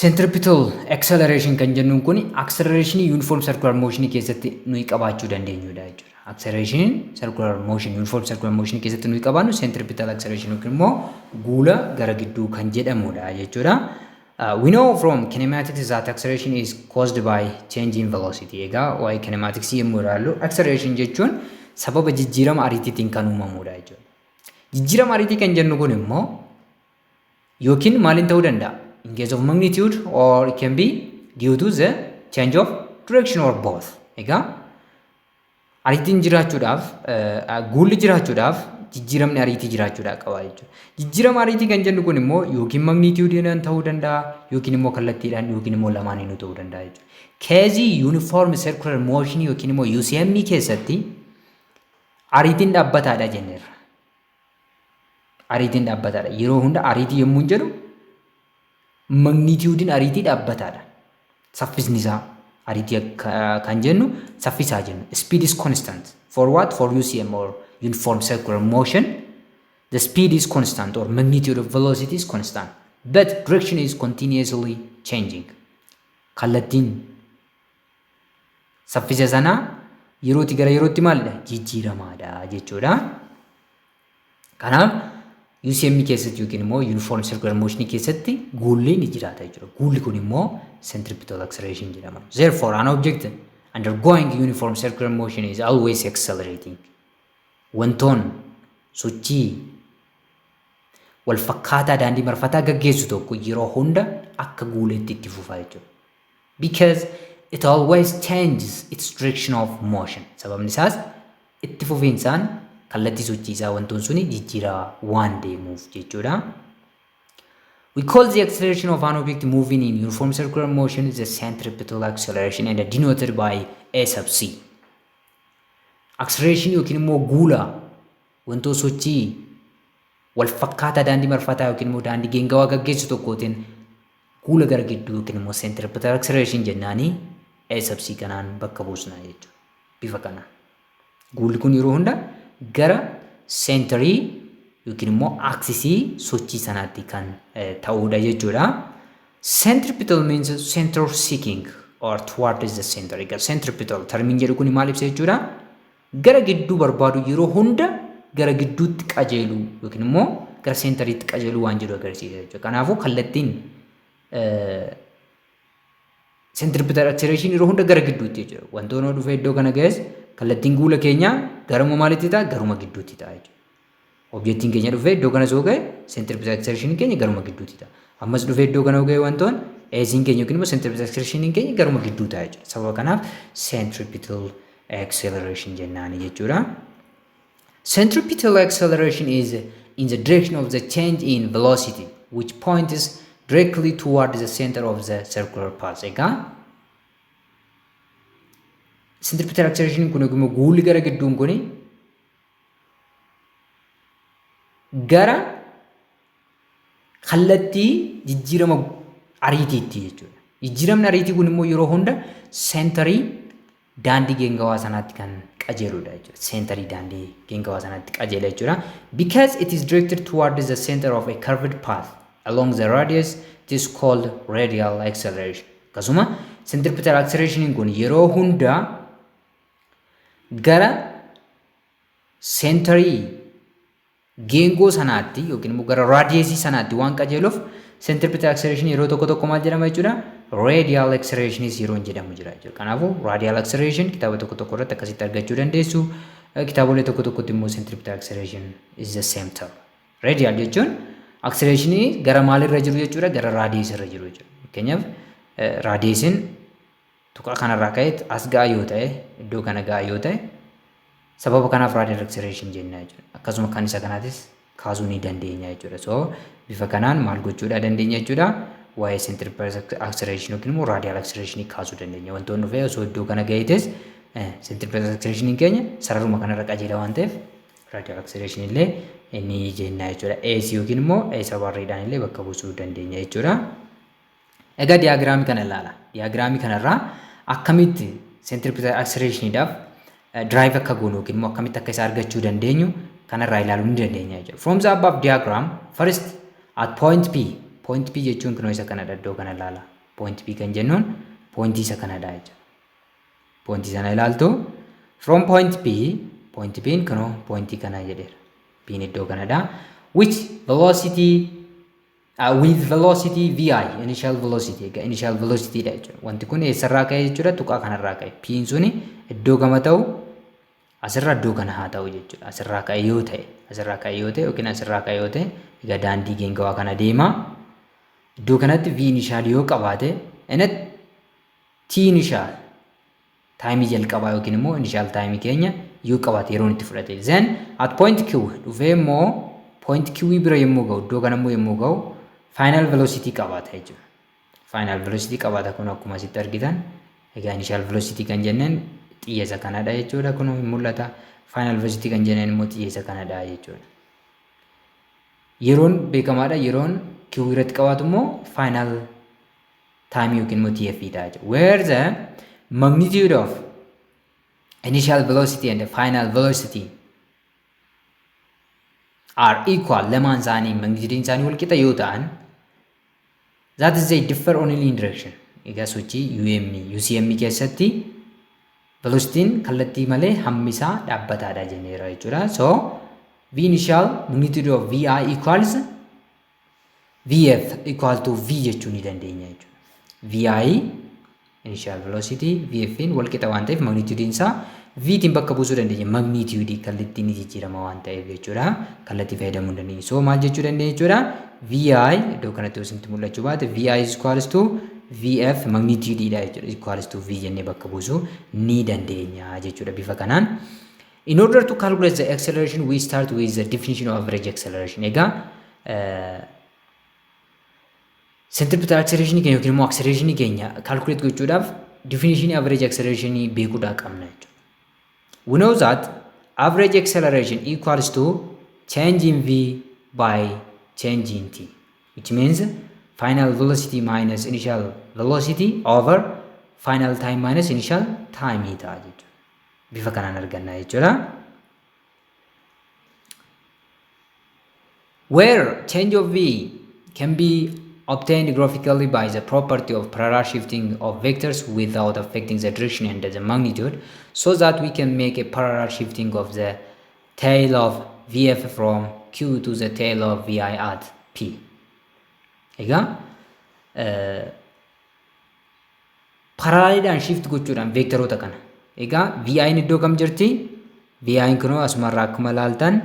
Centripetal acceleration kan jennuun kun acceleration uniform circular motion keessatti nuyi qabaachuu dandeenyudha jechuudha. Acceleration circular motion uniform circular motion keessatti nuyi qabaannu centripetal acceleration yookiin immoo guula gara gidduu kan jedhamudha jechuudha. We know from kinematics that acceleration is caused by change in velocity. Egaa waa'ee kinematics yommuu ilaallu acceleration jechuun sababa jijjiirama ariitiitiin kan uumamudha jechuudha. Jijjiirama ariitii kan jennu kun immoo yookiin maaliin ta'uu danda'a? In case of magnitude or it can be due to the change of direction or both. Egaa ariitiin jiraachuudhaaf guulli jiraachuudhaaf jijjiiramni ariitii jiraachuudhaa qaba jechuudha. Jijjiirama ariitii kan jennu kun immoo yookiin magnituudiidhaan ta'uu danda'a yookiin immoo kallattiidhaan yookiin immoo lamaaniinuu ta'uu danda'a jechuudha. Keezii uniform circular motion yookiin immoo UCM keessatti ariitiin dhaabbataadha jenneerra. Ariitiin dhaabbataadha. Yeroo hunda ariitii yommuu jedhu magnituudiin ariitii dhaabbataadha. Saffisni isaa ariitii kan jennu saffisaa jennu. Speed is constant. For what? For UCM or uniform circular motion. The speed is constant or magnitude of velocity is constant. But direction is continuously changing. Kallattiin saffisa sanaa yerootti gara yerootti maalidha? Jijjiiramaadha jechuudha. Kanaaf UCM keessatti yookiin immoo uniform circular motion keessatti guulli ni jiraata jechuudha. Guulli kun immoo centripetal acceleration jedhama. Therefore, an object undergoing uniform circular motion is always accelerating. Wantoon sochii wal fakkaataa daandii marfataa gaggeessu tokko yeroo hunda akka guuleetti itti fufaa jechuudha. Because it always changes its direction of motion. Sababni isaas itti fufiinsaan kallattii sochii isaa wantoon suni jijjiiraa waan deemuuf jechuudha. We call the acceleration of an object moving in uniform circular motion the centripetal acceleration and denoted by A sub C. Acceleration yookiin immoo guula wantoota sochii wal fakkaataa daandii marfataa yookiin immoo daandii geengawaa gaggeessu tokkootiin guula gara gidduu yookiin immoo centripetal acceleration jennaanii A sub C kanaan bakka buusna jechuudha. Bifa kanaan. Guulli kun yeroo hunda gara centerii yookiin immoo aksisii sochii sanaatti kan ta'uudha jechuudha. Centripetal means center seeking or towards the center. Egaa centripetal termiin jedhu kun maal ibsa jechuudha? Gara gidduu barbaadu yeroo hunda gara gidduutti qajeelu yookiin immoo gara centeriitti qajeelu waan jedhu agarsiisa jechuudha. Kanaafuu kallattiin centripetal acceleration yeroo hunda gara gidduutti jechuudha. Wantoonni dhufee iddoo kana ga'es kallattiin guula keenyaa garuma maalitti ta'a? Garuma gidduutti ta'a jechuudha. Objektiin keenya dhufee iddoo kana soo ga'e centripetal acceleration keenya garuma gidduutti ta'a. Ammas dhufee iddoo kana ga'e wantoonni eesiin keenya yookiin immoo centripetal acceleration keenya garuma gidduu ta'a jechuudha. Sababa kanaaf centripetal acceleration jennaani jechuudha. Centripetal acceleration is in the direction of the change in velocity, which points directly toward the center of the circular path. Egaa centripetal acceleration kun yookiin guulli gara gidduun kun gara kallattii jijjiirama ariitiitti jechuudha. Jijjiiramni ariitii kun immoo yeroo hunda seenterii daandii geengawaa sanaatti kan qajeeludha jechuudha. Seenterii daandii geengawaa sanaatti qajeela jechuudha. Because it is directed towards the center of a curved path along the radius, it is called radial acceleration. Akkasuma centripetal acceleration kun yeroo hunda gara seenterii geengoo sanaatti yookiin immoo gara raadiyeesii sanaatti waan qajeeluuf centripetal acceleration yeroo tokko tokko maal jedhama jechuudha? Radial acceleration yeroo jedhamu jira jechuudha. Kanaafuu radial acceleration kitaaba tokko tokko irratti akkasitti argachuu dandeessu. Kitaabolee tokko tokkotti immoo centripetal acceleration is the same term. Radial jechuun acceleration gara maalirra jiru jechuudha? Gara raadiyeesii irra jiru jechuudha. Fakkeenyaaf raadiyeesiin tuqaa kanarraa ka'ee as ga'a yoo ta'e iddoo kana ga'a yoo ta'e sababa kanaaf radial acceleration jenna jechuudha. Akkasuma kan isa kanaatis kaasuu ni dandeenya jechuudha. So bifa kanaan maal gochuudha dandeenya jechuudha? Waa'ee centripetal acceleration yookiin immoo radial acceleration kaasuu dandeenya. Wantoonni dhufee osoo iddoo kana ga'eetis centripetal acceleration keenya sararuma kanarra qajeela waan ta'eef radial acceleration illee ni jenna jechuudha. AC yookiin immoo eessa barreedhaan illee bakka buusuu dandeenya jechuudha. Egaa diyaagiraamii kana ilaala. Diyaagiraamii kanarraa akkamitti centripetal accelerationidhaaf drive akka goonu yookiin immoo akkamitti akka isa argachuu dandeenyu kanarraa ilaaluu ni dandeenya jechuudha. From the above diagram, first at point P jechuun kunoo isa kanadha iddoo kana ilaala. Point P kan jennuun point isa kanadha jechuudha. Point sana ilaaltu from point P'n kunoo point kana jedheera. P'n iddoo kanadha. Which velocity with velocity vi initial velocity initial velocity dha jechuudha. Wanti kun eessarraa ka'e jechuudha? Tuqaa kanarraa ka'e. P'n suni iddoo gama ta'u asirra iddoo kana haa ta'u jechuudha. Asirraa ka'e yoo ta'e yookiin asirraa ka'e yoo ta'e egaa daandii geengawaa kana deema. Iddoo kanatti v initial yoo qabaate init t initial taayimii jalqabaa yookiin immoo initial taayimii keenya yoo qabaate yeroo itti fudhate. Then at point q dhufee immoo point q bira yommuu ga'u iddoo kana immoo yommuu ga'u final velocity qabaata jechuudha. Final velocity qabaata kun akkuma asitti argitan egaa initial velocity kan jenneen xiyyeessa kanadha jechuudha. Kun mul'ata. Final velocity kan jenneen immoo xiyyeessa kanadha jechuudha. Yeroon beekamaadha. Yeroon q irratti qabaatu immoo final time yookiin immoo tf dha jechuudha. Where the magnitude of initial velocity and the final velocity are equal, lamaan isaanii magnitude isaanii wal qixa yoo ta'an, that is they differ only in direction. Egaa sochii UCM keessatti velocitiin kallattii malee hammi isaa dhaabbataadha jenneera jechuudha. So v initial magnitude of vi equals vf equal to v jechuu ni dandeenya jechuudha. Vi initial velocity vf'n wal qixa waan ta'eef magnitude isaa v'tiin bakka buusuu dandeenya. Magnitude kallattiin ni jijjiirama waan ta'eef jechuudha. Kallattii fayyadamuu dandeenya. So maal jechuu dandeenya jechuudha? Vi iddoo kanatti osoo mul'achuu baate vi is equals to vf magnitude dha jechuudha. Equals to v jennee bakka buusuu ni dandeenya jechuudha bifa kanaan. In order to calculate the acceleration, we start with the definition of average acceleration. Egaa centripetal acceleration keenya yookiin immoo acceleration keenya calculate gochuudhaaf definition average acceleration beekuudha qabna jechuudha. We know that average acceleration equals to change in v by change in t, which means final velocity minus initial velocity over final time minus initial time ta'a jechuudha. Bifa kanaan arganna jechuudha. Where change of v can be obtained graphically by the property of parallel shifting of vectors without affecting the direction and the magnitude, so that we can make a parallel shifting of the tail of vf from q to the tail of vi at p. Egaa parallelidhaan shift gochuudhaan vektaroota kana. Egaa vi'n iddoo kam jirti? Vi'n kunoo asumarraa akkuma ilaaltan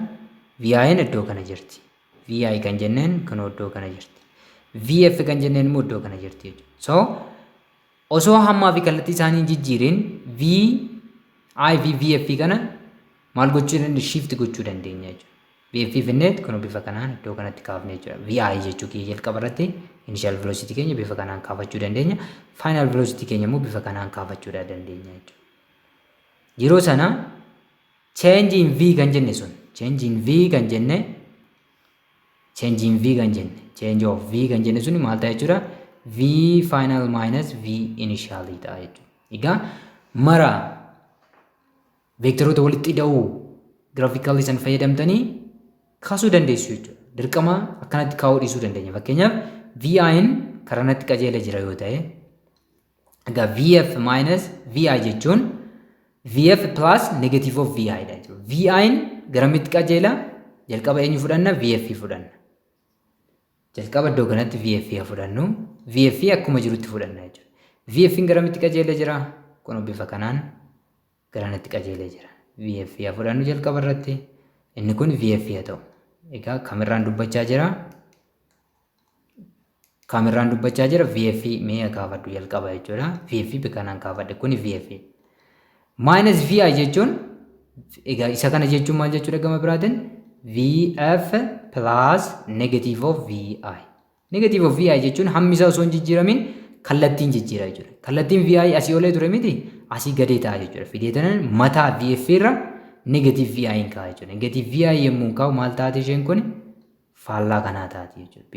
vi'n iddoo kana jirti. Vi kan jenneen kunoo iddoo kana jirti. Vf kan jenneen immoo iddoo kana jirti jechuudha. So osoo hammaa fi kallattii isaanii jijjiirin vi fi vf kana maal gochuu dandeenya? Shift gochuu dandeenya jechuudha. VF finneet kun bifa kanaan iddoo kanatti kaafne jechuudha. VI jechuu kiyya jalqaba irratti initial velocity keenya bifa kanaan kaafachuu dandeenya. Final velocity keenya immoo bifa kanaan kaafachuu dandeenya jechuudha. Yeroo sana change in V kan jenne sun change in V kan jenne change of V kan jenne sun maal ta'a jechuudha? V final minus V initial ta'a jechuudha. Egaa mara veektoroota walitti hidhuu graafikaalii san fayyadamtanii kaasuu dandeessu jechuudha. Dirqama akkanatti kaa'uu dhiisuu dandeenya. Fakkeenyaaf VI'n karanatti qajeela jira yoo ta'e, egaa VF minus VI jechuun VF plus negative of VI dha jechuudha. VI'n garamitti qajeela? Jalqaba eenyu fudhanna? VF fudhanna. Jalqaba iddoo kanatti VF fudhannu. VF akkuma jirutti fudhanna jechuudha. VF'n garamitti qajeela jira? Kun bifa kanaan garanatti qajeelee jira. VF fudhannu jalqaba irratti. Inni kun VF ta'u. Egaa kaameraan dubbachaa jira. VF mee kaafadhu jalqaba jechuudha. VF bifa kanaan kaafadhe kun VF. Minus VI jechuun egaa isa kana jechuun maal jechuudha gama biraatiin? VF plus negative of VI. Negative of VI jechuun hammi isaa osoo hin jijjiiramin kallattiin jijjiira jechuudha. Kallattiin VI asii olee ture miti asii gadee ta'a jechuudha. Fideetan mataa VF irra negative VI hin kaa'e jechuudha. Negative VI yommuu kaa'u maal taate isheen kun faallaa kanaa taati jechuudha.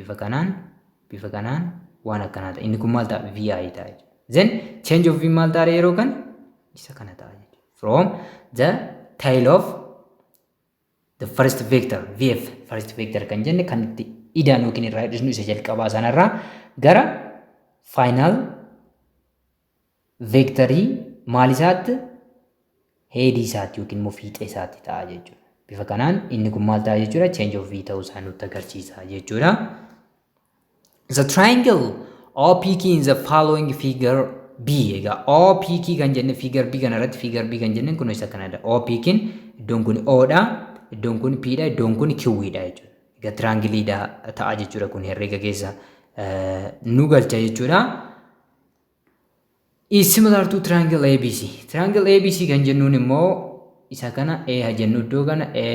Bifa kanaan waan akkanaa ta'a. Inni kun maal ta'a? VI ta'a jechuudha. Then change of V maal ta'a yeroo kan isa kana ta'a jechuudha. From the tail of the first vector VF first vector kan jenne kan itti idaan yookiin irraa hidhisnu isa jalqabaa sanarraa gara final vectorii maal isaatti heedii isaatti yookiin immoo fiixee isaatti ta'a jechuudha. Bifa kanaan inni kun maal ta'a jechuudha? Change of V ta'uu isaa nutti agarsiisa jechuudha. The triangle OPQ in the following figure B. Egaa OPQ kan jenne figure B kanarratti figure B kan jenne kun isa kanadha. OPQ iddoon kun O dha, iddoon kun P dha, iddoon kun Q dha jechuudha. Egaa triangle ta'a jechuudha kun herrega keessa nu galcha jechuudha. Is similar to triangle ABC. Triangle ABC kan jennuun immoo isa kana A haa jennu iddoo kana A,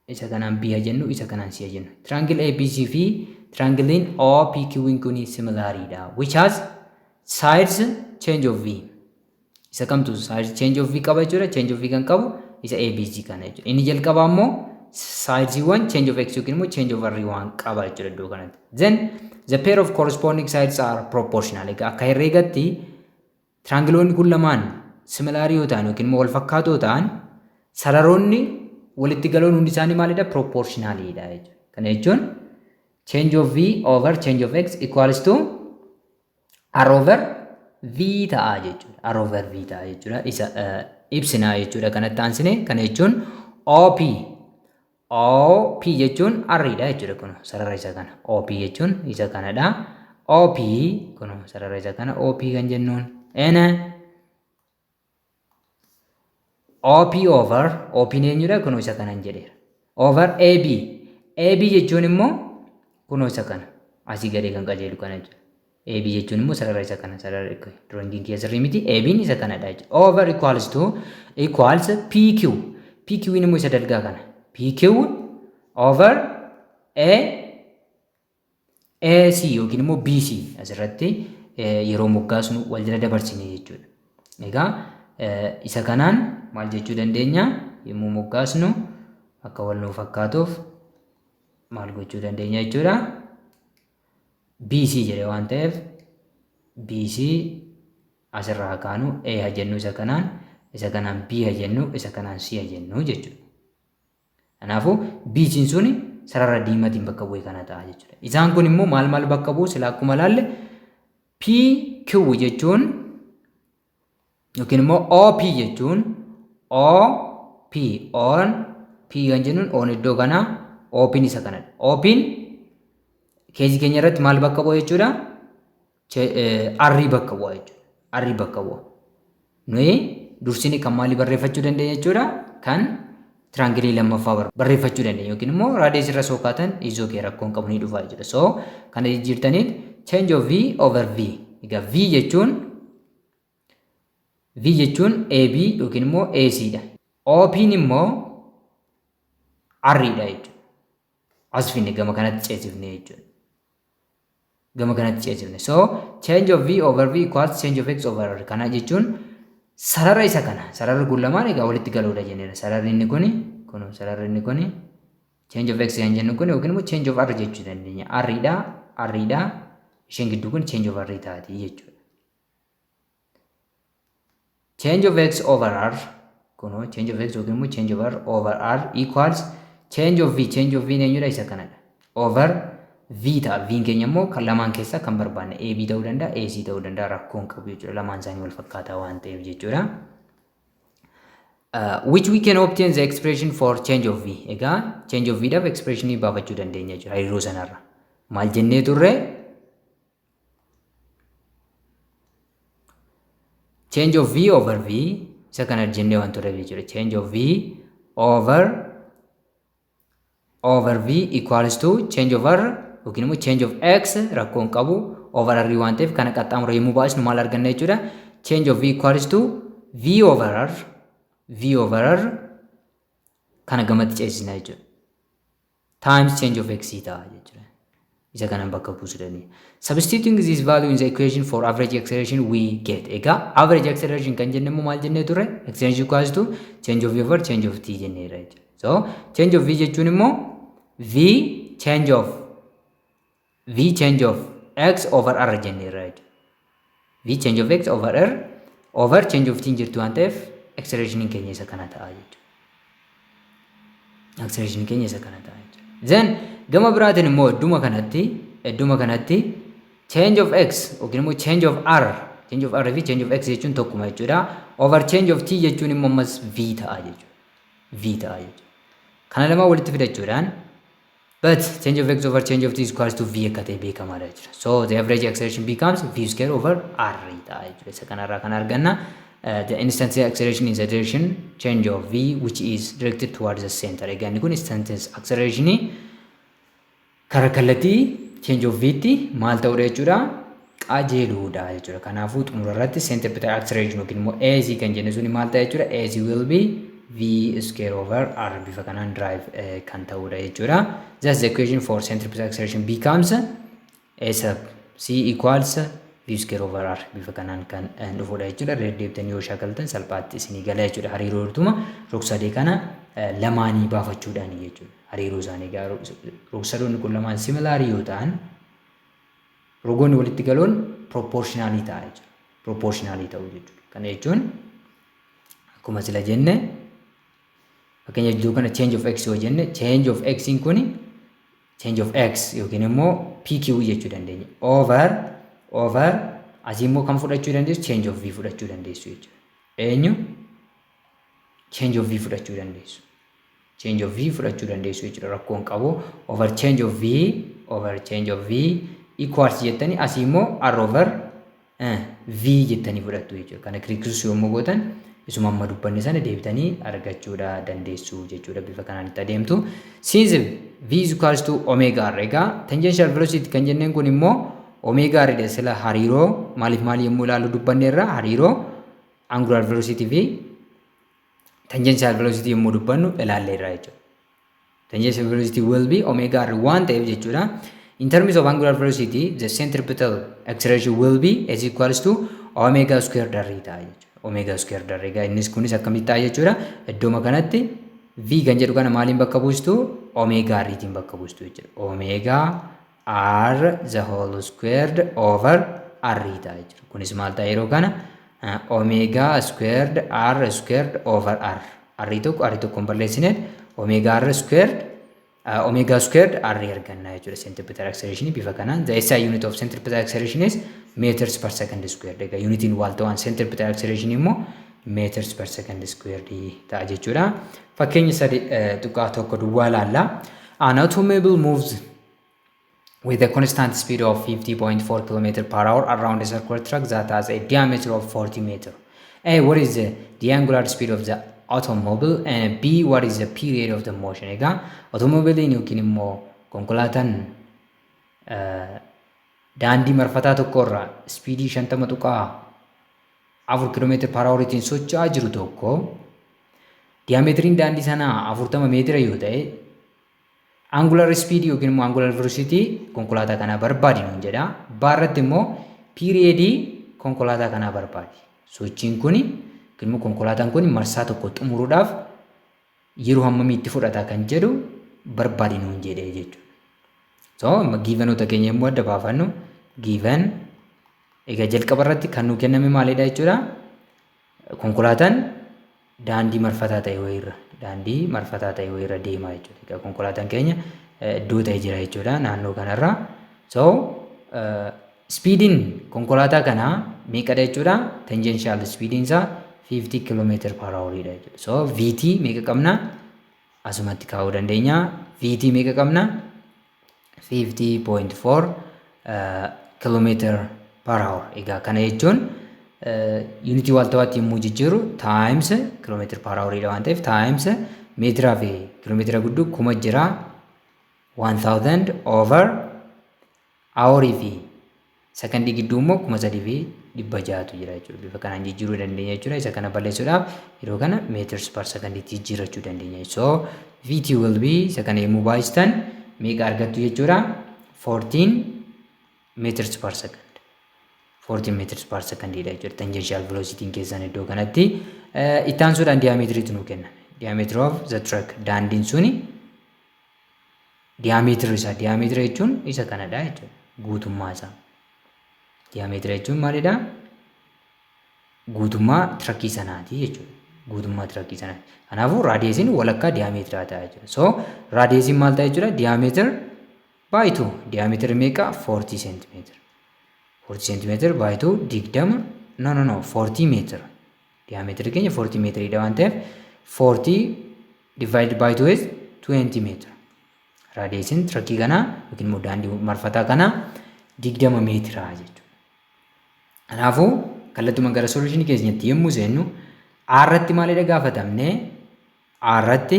isa kanaan B haa jennu, isa kanaan C haa jennu. Triangle ABC fi triangle OPQ kun similaridha. Which has sides change of V. Isa kamtu sides change of V qaba jechuudha. Change of V kan qabu isa ABC kana jechuudha. Inni jalqaba immoo sides change of X yookiin immoo change of R waan qaba jechuudha iddoo kanatti. Then the pair of corresponding sides are proportional. Egaa akka herreegatti triangle kun lamaan similar yoo ta'an yookiin immoo wal fakkaatoo ta'an sararoonni walitti galoon hundi isaanii maalidha? Proportionalidha jechuudha. Kana jechuun change of V over change of X equals to R over V ta'a jechuudha. R over V ta'a jechuudha. Isa ibsinaa jechuudha kanatti aansine. Kana jechuun OP jechuun R'dha jechuudha kun sarara isa kana. OP jechuun isa kanadha. OP kun sarara isa kana OP kan jennuun. OP over OP eenyudha kun isa kanan jedheera. Over AB. AB jechuun immoo kun isa kana. Asii gadee kan qajeelu kana jechuudha. AB jechuun immoo sarara isa kana sarara drawing keessa sirrii miti. AB isa kanadha jechuudha. Over equals to equals PQ. PQ immoo isa dalgaa kana. PQ over AC yookiin immoo BC asirratti yeroo moggaasnu wal jala dabarsine jechuudha. Egaa isa kanaan maal jechuu dandeenya? Yommuu moggaasnu akka wal nuuf fakkaatuuf maal gochuu dandeenya jechuudha? BC jedhe waan ta'eef BC asirraa kaanu A haa jennu isa kanaan B haa jennu, isa kanaan C haa jennu jechuudha. Kanaafuu BC'n suni sarara diimaatiin bakka bu'ee kana ta'a jechuudha. Isaan kun immoo maal bakka bu'u? Sila akkuma laalle PQ jechuun yookiin immoo OP jechuun OP on P kan jennuun on iddoo kana OP'n isa kanadha. OP'n keezii keenya irratti maal bakka bu'a jechuudha? R bakka bu'a jechuudha. R bakka bu'a. Nuyi dursini kan maalii barreeffachuu dandeenya jechuudha? Kan triangle lammaffaa barreeffachuu dandeenya yookiin immoo raadiyees irra sookaatan izoo kee rakkoon qabu ni dhufa jechuudha. So kana jijjiirtaniit change of V over V. Egaa V jechuun AB yookiin immoo AC dha. OP'n immoo arriidha jechuudha. As finne gama kanatti ceesifne jechuudha. Gama kanatti ceesifne. So change of v over v equals change of x over r. Kana jechuun sarara isa kana. Sararri kun lamaan egaa walitti galuudha jenneera. Sararri inni kuni kun sararri inni kuni change of x kan jennu kun yookiin immoo change of r jechuu dandeenya. Arriidha. Isheen gidduu kun change of r taati jechuudha. Change of x over r kuno change of x yookiin immoo change of r over r equals change of v eenyudha isa kanadha over v ta'a. V keenya immoo kan lamaan keessaa kan barbaanne ab ta'uu danda'a ac ta'uu danda'a rakkoon qabu jechuudha. Lamaan isaanii wal fakkaataa waan ta'eef jechuudha. Which we can obtain the expression for change of v. Egaa change of v dhaaf expression baafachuu dandeenya jechuudha. Hariiroo sanarra maal jennee turre change of v over v isa kana jennee waan turre jechuudha. Change of v over v equals to change of r yookiin immoo change of x rakkoon qabu over r waan ta'eef kana qaxxaamura yommuu baasnu maal arganna jechuudha. Change of v equals to v over r kana gamatti ceesisna jechuudha. Times change of x ta'a jechuudha. Isa kanan bakka buusuu dandeenya. Substituting this value in the equation for average acceleration we get. Egaa average acceleration kan jenne immoo maal jennee turre acceleration equals to change of v over change of t jenneera jechuudha. So change of v jechuun immoo v change of x over r jenneera jechuudha. V change of x over r over change of t jirtu waan ta'eef acceleration keenya isa kana ta'a jechuudha. Acceleration keenya isa kana ta'a jechuudha. Then gama biraatiin immoo idduma kanatti change of x yookiin immoo change of r fi change of x jechuun tokkuma jechuudha. Over change of t jechuun immoo ammas v ta'a jechuudha. Kana lama walitti fidachuudhaan but change of x over change of t is equals to v akka ta'e beekamaadha jechuudha. So the average acceleration becomes v square over r ta'a jechuudha. Isa kanarraa kan arganna the instant acceleration in the direction change of v which is directed towards the center. Egaa inni kun instant acceleration karaa kallattii change of v tti maal ta'uudha jechuudha. Qajeeluudha jechuudha. Kanaafuu xumura irratti centripetal acceleration yookiin immoo az kan jennu suni maal ta'a jechuudha. Az will be v square over r bifa kanaan drive kan ta'uudha jechuudha. Thus the equation for centripetal acceleration becomes s c equals v square over r bifa kanaan kan dhufuudha jechuudha. Deebitanii yoo shaakaltan salphaatti isinii gala jechuudha. Hariiroo dhuma rog-sadee kana lamaanii baafachuudhaan jechuudha. Hariiroo isaanii garuu rog-sadoonni kun lamaan similar yoo ta'an rogoonni walitti galuun proportionally ta'a jechuudha. Proportionally ta'u jechuudha. Kana jechuun akkuma sila jenne fakkeenya iddoo kana change of x yoo jenne change of x in kuni change of x yookiin immoo pq jechuu dandeenya. Over asii immoo kan fudhachuu dandeessu change of v fudhachuu dandeessu jechuudha. Eenyu change of v fudhachuu dandeessu. Change of v fudhachuu dandeessu jechuudha. Rakkoon qabu over change of v equals jettanii asii immoo r over v jettanii fudhattu jechuudha. Kana kiriksuu yommuu gootan isuma amma dubbanne sana deebitanii argachuudha dandeessu jechuudha. Bifa kanaan itti adeemtu. Since v is equals to omega r. Egaa tangential velocity kan jenneen kun immoo omega r dha. Sila hariiroo maaliif maali yommuu ilaallu dubbanne irraa hariiroo angular velocity fi tangential velocity yommuu dubbannu ilaalle irraa jechuudha. Tangential velocity will be omega r waan ta'eef jechuudha. In terms of angular velocity, the centripetal acceleration will be as equals to omega square r ta'a jechuudha. Omega square r. Egaa innis kunis akkamitti ta'a jechuudha. Iddooma kanatti v kan jedhu kana maaliin bakka buustu omega r tiin bakka buustu jechuudha. Omega r the whole squared over r ta'a jechuudha. Kunis maal ta'a yeroo kana omega squared r squared over r. R tokkoon balleessineet omega r squared omega squared r arganna jechuudha. Centripetal acceleration bifa kanaan the SI unit of centripetal acceleration is meters per second squared. Egaa unitiin waalta'aan centripetal acceleration immoo meters per second squared ta'a jechuudha. Fakkeenya sadi tuqaa tokko duwwaa laalla. An automobile moves with a constant speed of 50.4 km per hour around a circular track that has a diameter of 40 meters. A. What is the angular speed of the automobile? And B. What is the period of the motion? Egaa automobiliin yookiin immoo konkolaataan daandii marfataa tokkorraa speedii 50.4 km/h socho'aa jiru tokko diiyaameetiriin daandii sanaa 40 meetira yoo ta'e angular speed yookiin immoo angular velocity konkolaataa kanaa barbaadi nuun jedha. Baarratti immoo period konkolaataa kanaa barbaadi. Sochiin kun yookiin immoo konkolaataan kun marsaa tokko xumuruudhaaf yeroo hammamii itti fudhata kan jedhu barbaadi nuun jedhee jechuudha. So giivenoota keenya immoo adda baafannu giiven egaa jalqaba irratti kan nu kenname maalidha jechuudha. Konkolaataan daandii marfataa ta'e wayirra deemaa jechuudha. Egaa konkolaataan keenya iddoo ta'e jira jechuudha naannoo kanarra. So speediin konkolaataa kanaa meeqadha jechuudha. Tangential speediin isaa 50 km/h dha jechuudha. So VT meeqa qabna? Asumatti kaa'uu dandeenya. VT meeqa qabna? 50.4 km/h. Egaa kana jechuun unity waaltawaatti yommuu jijjiiru times km/h dha waan ta'eef times meetiraa fi kiiloomeetira gudduu 1000 jira 1000 over hour fi sekondii gidduu immoo 3600 jira jechuudha. Bifa kanaan jijjiiruu dandeenya jechuudha. Isa kana balleessuudhaaf yeroo kana meters per second jijjiirrachuu dandeenya. So VT will be isa kana yommuu baay'istan meeqa argattu jechuudha. 14 meters per second. 14 meters per second dha jechuudha. Tangential velocity keessan iddoo kanatti itti aansuudhaan diameetiriitu nu kenna. Diameter of the track daandiin suni diameter isaa diameter jechuun isa kanadha jechuudha. Guutummaa isaa. Diameter jechuun maalidha? Guutummaa tirakkii sanaati jechuudha. Guutummaa tirakkii sanaati. Kanaafuu raadiyeesiin walakkaa diameetiraa ta'a jechuudha. So raadiyeesiin maal ta'a jechuudha? Diameter by 2. Diameter meeqa? 40 cm. 40 cm by 2 digdama 40 meter. Diameter keenya 40 meter dha waan ta'eef 40 divided by 2 is 20 meter. Raadiyeesiin tirakkii kanaa yookiin immoo daandii marfataa kanaa 20 meetiraa jechuudha. Kanaafuu kallattumaan gara solutionii keenyatti yommuu seennu irratti maalidha gaafatamne irratti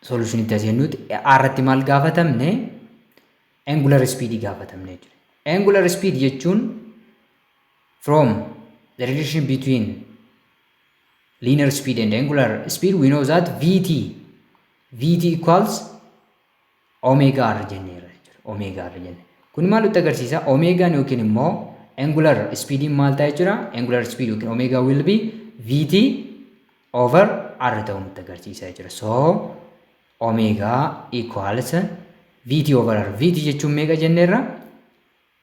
solutionitti aseennuuti irratti maal gaafatamne angular speed gaafatamne jechuudha. Angular speed jechuun from the relation between linear speed and angular speed we know that VT equals omega r jenneera jechuudha. Omega r jenne. Kun maal nutti agarsiisa? Omegaan yookiin immoo angular speediin maal ta'a jechuudha? Angular speed yookiin omega will be VT over r ta'uu nutti agarsiisa jechuudha. So omega equals VT over r. VT jechuun meeqa jenneerra?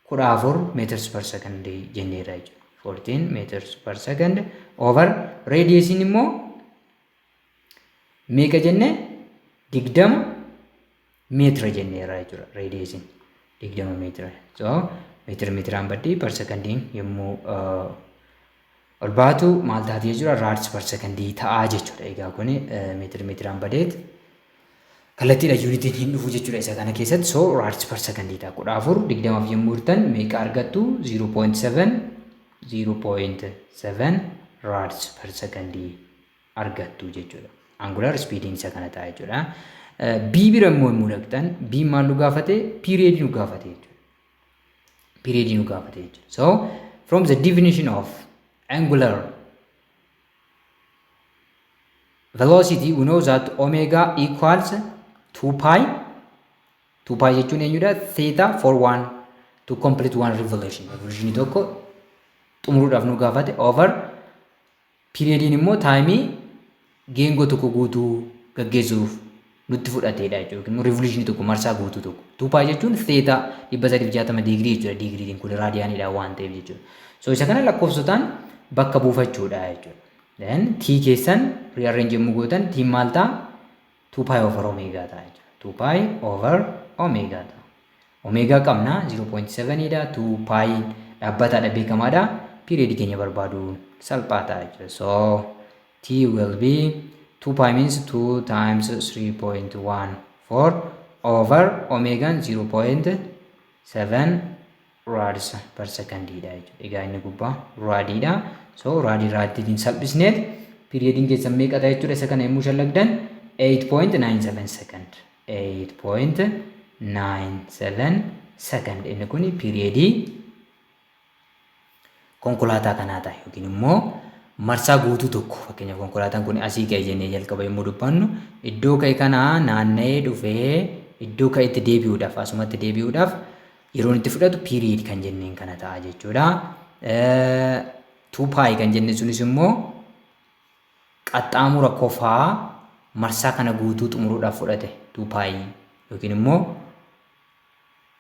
14 meters per second jenneerra jechuudha. 14 meters per second over radiusiin immoo meeqa jenne? 20 meetira jenneerra jechuudha. Radiusiin 20 meetira. So meetiraan baddii per secondiin yommuu ol baatu maal taatee jechuudha? Rads per secondii ta'aa jechuudha. Egaa kun meetiraan badeet kallattiidha yuunitiin hin dhufu jechuudha isa kana keessatti. So rads per secondii ta'a. 14 20 yommuu hirtan meeqa argattu? 0.7 rads per secondii argattu jechuudha. Angular speediin isa kana ta'a jechuudha. B bira immoo yommuu dhaqxan B maal nu gaafate? Period nu gaafate jechuudha. Period nu gaafate jechuudha. So from the definition of angular velocity we know that omega equals 2 pi jechuun eenyudha? Theta for one to complete one revolution. Revolution tokko xumuruudhaaf nu gaafate over periodiin immoo taayimii geengoo tokko guutuu gaggeessuuf nutti fudhateedha jechuudha. Revolution tokko marsaa guutuu tokko. 2 pi jechuun theta 360 digirii jechuudha. Digiriin kun raadiyaanidha waan ta'eef jechuudha. So isa kana lakkoofsotaan bakka buufachuudha jechuudha. Then t keessan rearrange yommuu gootan t maal ta'a? 2 pi over omega ta'a jechuudha. 2 pi over omega ta'a. Omega qabna 0.7 dha. 2 pi dhaabbataadha beekamaadha. Period keenya barbaadu salphaa ta'a jechuudha. So t will be 2 pi means 2 times 3.14 over omega 0.7 rads per second dha jechuudha. Egaa inni gubbaa raadiidha. So raadiitiin salphisneet periodiin keessan meeqa ta'a jechuudha. Isa kana yommuu shallagdan 8.97 second. 8.97 second. Inni kun periodii konkolaataa kanaa ta'a yookiin immoo marsaa guutuu tokko fakkeenyaaf konkolaataan kun asii ka'e jennee jalqaba yommuu dubbannu iddoo ka'e kana naanna'ee dhufee iddoo ka'e itti deebi'uudhaaf asumatti deebi'uudhaaf yeroon itti fudhatu period kan jenneen kana ta'a jechuudha. 2 pi kan jenne sunis immoo qaxxaamura kofaa marsaa kana guutuu xumuruudhaaf fudhate 2 pi yookiin immoo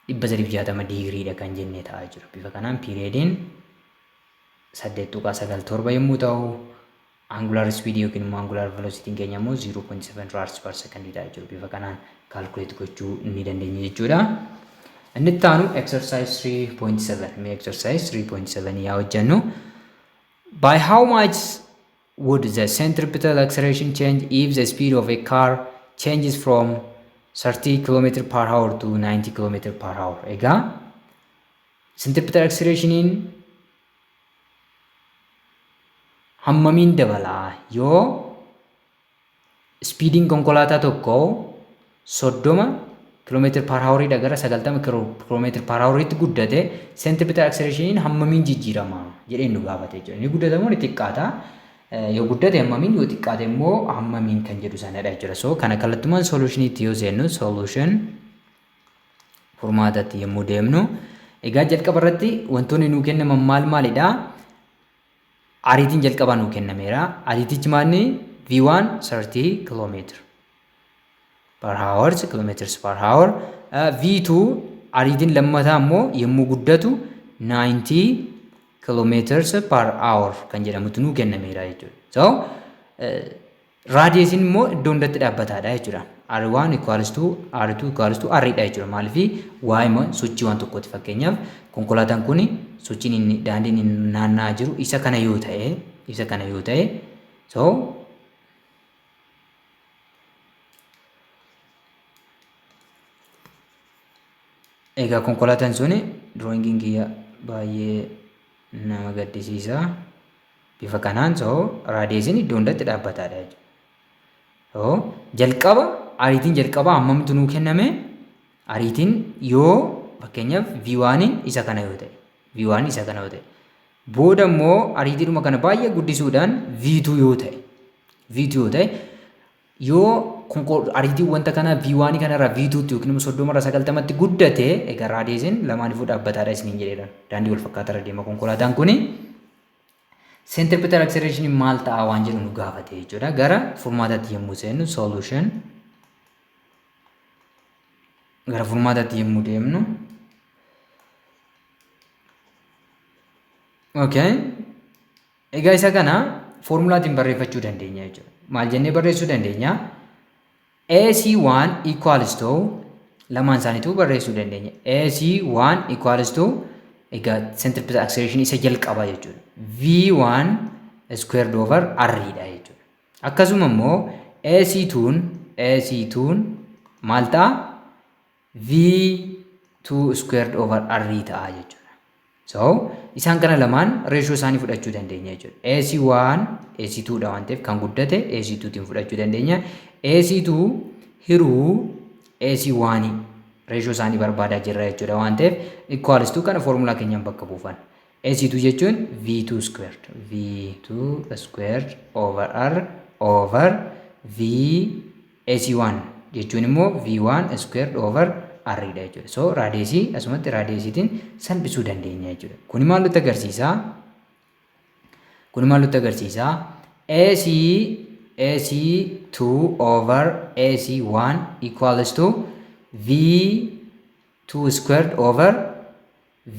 360 digriidha kan jennee ta'a jiru. Bifa kanaan periodiin 8.97 yommuu ta'u angular speed yookiin immoo angular velocity keenya immoo 0.7 radians per second ta'a jiru. Bifa kanaan calculate gochuu ni dandeenya jechuudha. Inni itti aanu exercise 3.7 mee exercise 3.7 yaa hojjennu. By how much would the centripetal acceleration change if the speed of a car changes from 30 km per hour to 90 km per hour? Egaa centripetal accelerationin hammamiin dabalaa yoo speediin konkolaataa tokko 30 km per hour gara 90 km per hour itti guddate centripetal accelerationin hammamiin jijjiirama jedhee nu gaafate jechuudha. Inni guddatamu ni xiqqaata. Yoo guddate hammamiin yoo xiqqaate immoo hammamiin kan jedhu sanadha jechuudha. So kana kallattumaan solutionitti yoo seennu solution furmaatatti yommuu deemnu egaa jalqaba irratti wantoonni nuu kennaman maalidha? Ariitiin jalqabaa nuu kennameera. Ariitichi maalni? V1 30 km per hour kilometers per hour. V2 ariitiin lammataa immoo yommuu guddatu 90 kilometers per hour kan jedhamutu nuu kennameera jechuudha. So raadiyeesiin immoo iddoo hundatti dhaabbataadha jechuudha. R1 equals to R2 equals to R dha jechuudha. Maaliif waa immoo sochii waan tokkooti fakkeenyaaf konkolaataan kun sochiin inni daandiin inni naanna'aa jiru isa kana yoo ta'e so egaa konkolaataan sun drawingiin kiyya baay'ee nama gaddisiisa. Bifa kanaan so raadiyeesiin iddoo hundatti dhaabbataadha jechuudha. So jalqaba ariitiin jalqaba hammamtu nuu kenname? Ariitiin yoo fakkeenyaaf V1 isa kana yoo ta'e booda immoo ariitiidhuma kana baay'ee guddisuudhaan V2 yoo ta'e yoo ariitiin wanta kana V1 kanarraa V2 yookiin immoo 30 90tti guddate egaa raadiyeesiin lamaanifuu dhaabbataadha isiniin jedheedha. Daandii wal fakkaataa deema konkolaataan kuni. Centripetal acceleration maal ta'a waan jedhu nu gaafate jechuudha. Gara furmaataatti yommuu seennu solution gara furmaataatti yommuu deemnu okay egaa isa kana foormulaatiin barreeffachuu dandeenya jechuudha. Maal jennee barreessuu dandeenya? AC1 equals to lamaan isaaniitu barreessuu dandeenya. AC1 equals to egaa centripetal acceleration isa jalqabaa jechuudha. V1 squared over R dha jechuudha. Akkasuma immoo AC2 maal ta'a? V2 squared over R ta'a jechuudha. So isaan kana lamaan reeshoo isaanii fudhachuu dandeenya jechuudha. AC1 AC2 dha waan ta'eef kan guddate AC2 tiin fudhachuu dandeenya. AC2 hiruu AC1 reeshoo isaanii barbaadaa jirra jechuudha waan ta'eef equals to kana foormulaa keenyaan bakka buufan. AC2 jechuun V2 squared over R over V AC1 jechuun immoo V1 squared over R dha jechuudha. So raadiyeesii asumatti raadiyeesiitiin salphisuu dandeenya jechuudha. Kuni maal nutti agarsiisa? AC2 over AC1 equals to V2 squared over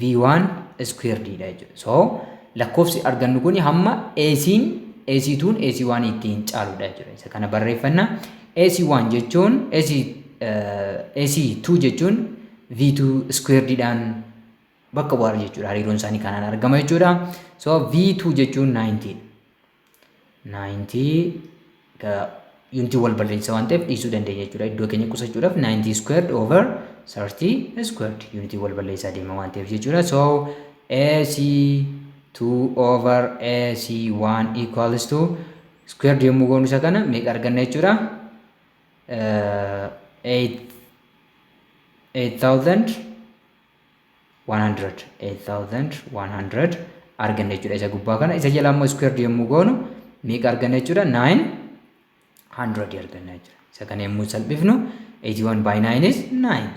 V1 squared dha jechuudha. So lakkoofsi argannu kuni hamma AC2 AC1 ittiin caaludha jechuudha. Isa kana barreeffanna. AC1 jechuun AC2 jechuun V2 squared dhaan bakka bu'aara jechuudha. Hariiroon isaanii kanaan argama jechuudha. So V2 jechuun 90 unity wal balleessa waan ta'eef dhiisuu dandeenya jechuudha. Iddoo keenya qusachuudhaaf 90 squared over 30 squared unity wal balleessaa deema waan ta'eef jechuudha. So AC2 over AC1 equals to squared yommuu goonu isa kana meeqa arganna jechuudha? 8,100 arganna jechuudha. Isa gubbaa kana isa jala immoo squared yommuu goonu meeqa arganna jechuudha? 900 arganna jechuudha. Isa kana yommuu salphifnu 81 by 9 is 9.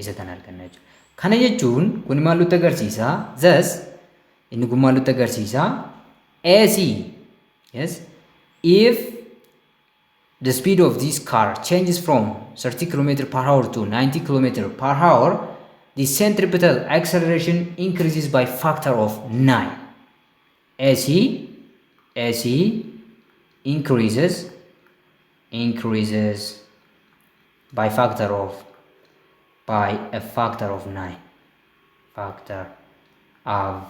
Isa kana arganna jechuudha. Kana jechuun kun maal nutti agarsiisa? Thus inni kun maal nutti agarsiisa? AC. Yes. If the speed of this car changes from 30 km per hour to 90 km per hour, the centripetal acceleration increases by factor of 9. AC increases by a factor of 9. Factor of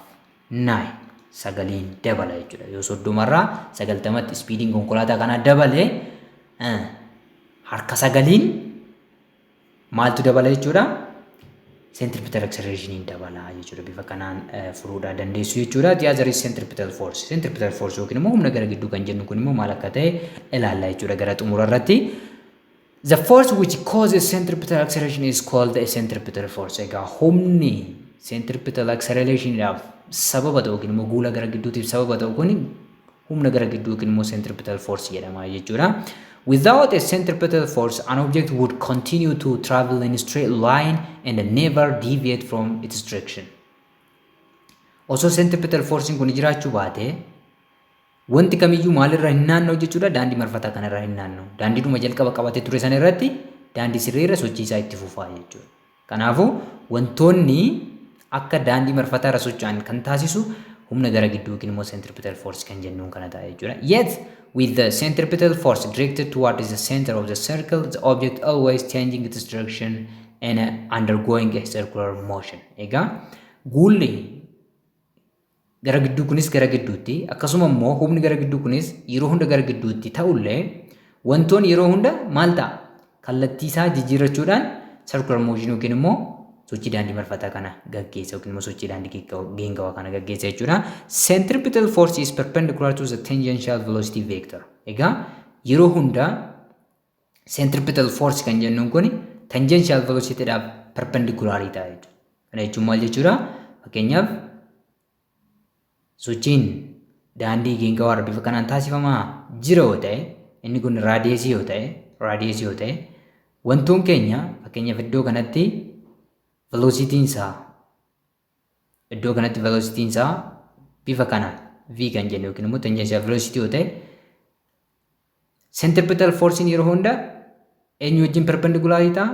9. Sagaleen dabala jechuudha. Yoo 30 irraa 90tti speediin konkolaataa kana dabale harka sagaliin maaltu dabala jechuudha? Centripetal acceleration dabala jechuudha. Bifa kanaan furuudhaa dandeessu jechuudha. The other is centripetal force. Centripetal force yookiin immoo humna gara gidduu kan jennu kun immoo maal akka ta'e ilaalla jechuudha gara xumura irratti. The force which causes centripetal acceleration is called the centripetal force. Egaa humni centripetal acceleration dhaaf sababa ta'u yookiin immoo guula gara gidduutiif sababa ta'u kun humna gara gidduu yookiin immoo centripetal force jedhama jechuudha. Without a centripetal force, an object would continue to travel in a straight line and never deviate from its direction. Osoo centripetal force kun jiraachuu baate wanti kamiyyuu maalirra hin naannoo jechuudha? Daandii marfataa kanarra hin naannoo. Daandiidhuma jalqaba qabatee ture sana irratti daandii sirriirra sochii isaa itti fufaa jechuudha. Kanaafuu wantoonni akka daandii marfataa irra socho'an kan taasisu humna gara gidduu yookiin immoo centripetal force kan jennuun kana ta'a jechuudha. Yet with the centripetal force directed towards the center of the circle, the object always changing its direction and undergoing a circular motion. Egaa guulli gara gidduu kunis gara gidduutti akkasuma immoo humni gara gidduu kunis yeroo hunda gara gidduutti ta'ullee wantoonni yeroo hunda maal ta'a? Kallattii isaa jijjiirrachuudhaan circular motion yookiin immoo sochii daandii marfataa kana gaggeessa yookiin immoo sochii daandii geengawaa kana gaggeessa jechuudha. Centripetal force is perpendicular to the tangential velocity vector. Egaa yeroo hunda centripetal force kan jennuun kun tangential velocity dhaaf perpendicular ta'a jechuudha. Kana jechuun maal jechuudha? Fakkeenyaaf sochiin daandii geengawaa bifa kanaan taasifamaa jira yoo ta'e inni kun raadiyeesii yoo ta'e wantoon keenya fakkeenyaaf iddoo kanatti velocitiin isaa bifa kanaan v kan jennu yookiin immoo tangential velocity yoo ta'e centripetal force yeroo hunda eenyu wajjin perpendicular ta'a?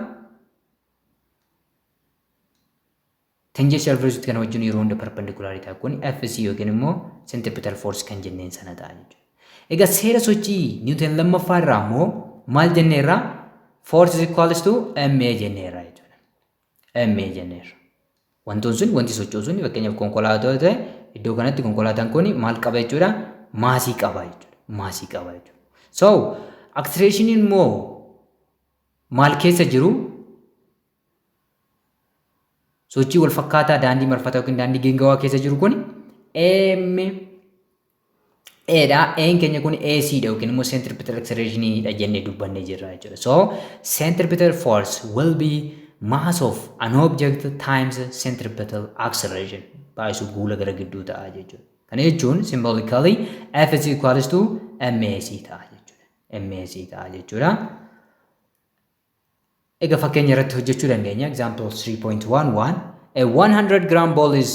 Tangential velocity kana wajjin yeroo hunda perpendicular ta'a. Kun Fc yookiin immoo centripetal force kan jenneen sana ta'a jechuudha. Egaa seera sochii Newton lammaffaa irraa immoo maal jenneerra? Force is equals to ma jenneerra jechuudha. Ma jenneerra. Wantoonni sun wanti socho'u sun fakkeenyaaf konkolaataa yoo ta'e iddoo kanatti konkolaataan kun maal qaba jechuudha? Maasii qaba jechuudha. So acceleration immoo maal keessa jiru? Sochii wal fakkaataa daandii marfataa yookiin daandii geengawaa keessa jiru kun m dha. N keenya kun AC dha yookiin immoo centripetal acceleration dha jennee dubbannee jirra jechuudha. So centripetal force will be mass of an object times centripetal acceleration. Baay'isu guula gara gidduu ta'a jechuudha. Kana jechuun symbolically F is equals to MAC ta'a jechuudha. Egaa fakkeenya irratti hojjechuu dandeenya. Example 3.11 a 100 gram ball is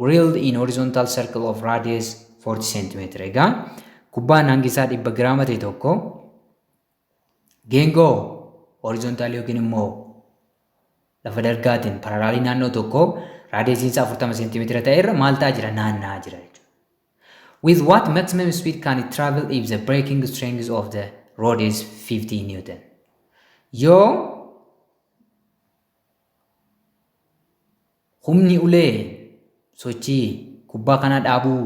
reeled in horizontal circle of radius 40 cm. Egaa kubbaan hangi isaa 100 giraama ta'e tokko geengoo horizontal yookiin immoo lafa dargaatiin paralaalii naannoo tokko raadiyeesiin isaa 40 cm ta'e irra maal ta'aa jira? Naanna'aa jira jechuudha. With what maximum speed can it travel if the braking strength of the road is 50 Newton? Yoo humni ulee sochii kubbaa kana dhaabuu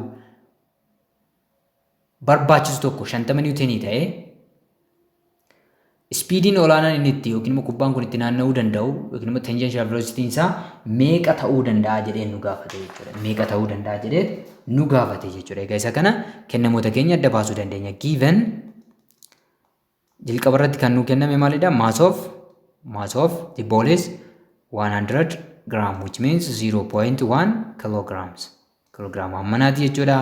barbaachisu tokko 50 niwutenii ta'e speediin olaanaan inni itti yookiin immoo kubbaan kun itti naanna'uu danda'u yookiin immoo tangential velocity isaa meeqa ta'uu danda'a jedhee nu gaafate jechuudha. Egaa isa kana kennamoota keenya adda baasuu dandeenya. Given jalqaba irratti kan nu kenname maalidha? Mass of the ball is 100 gram which means 0.1 kilograms. kiloogiraama hammanaati jechuudha.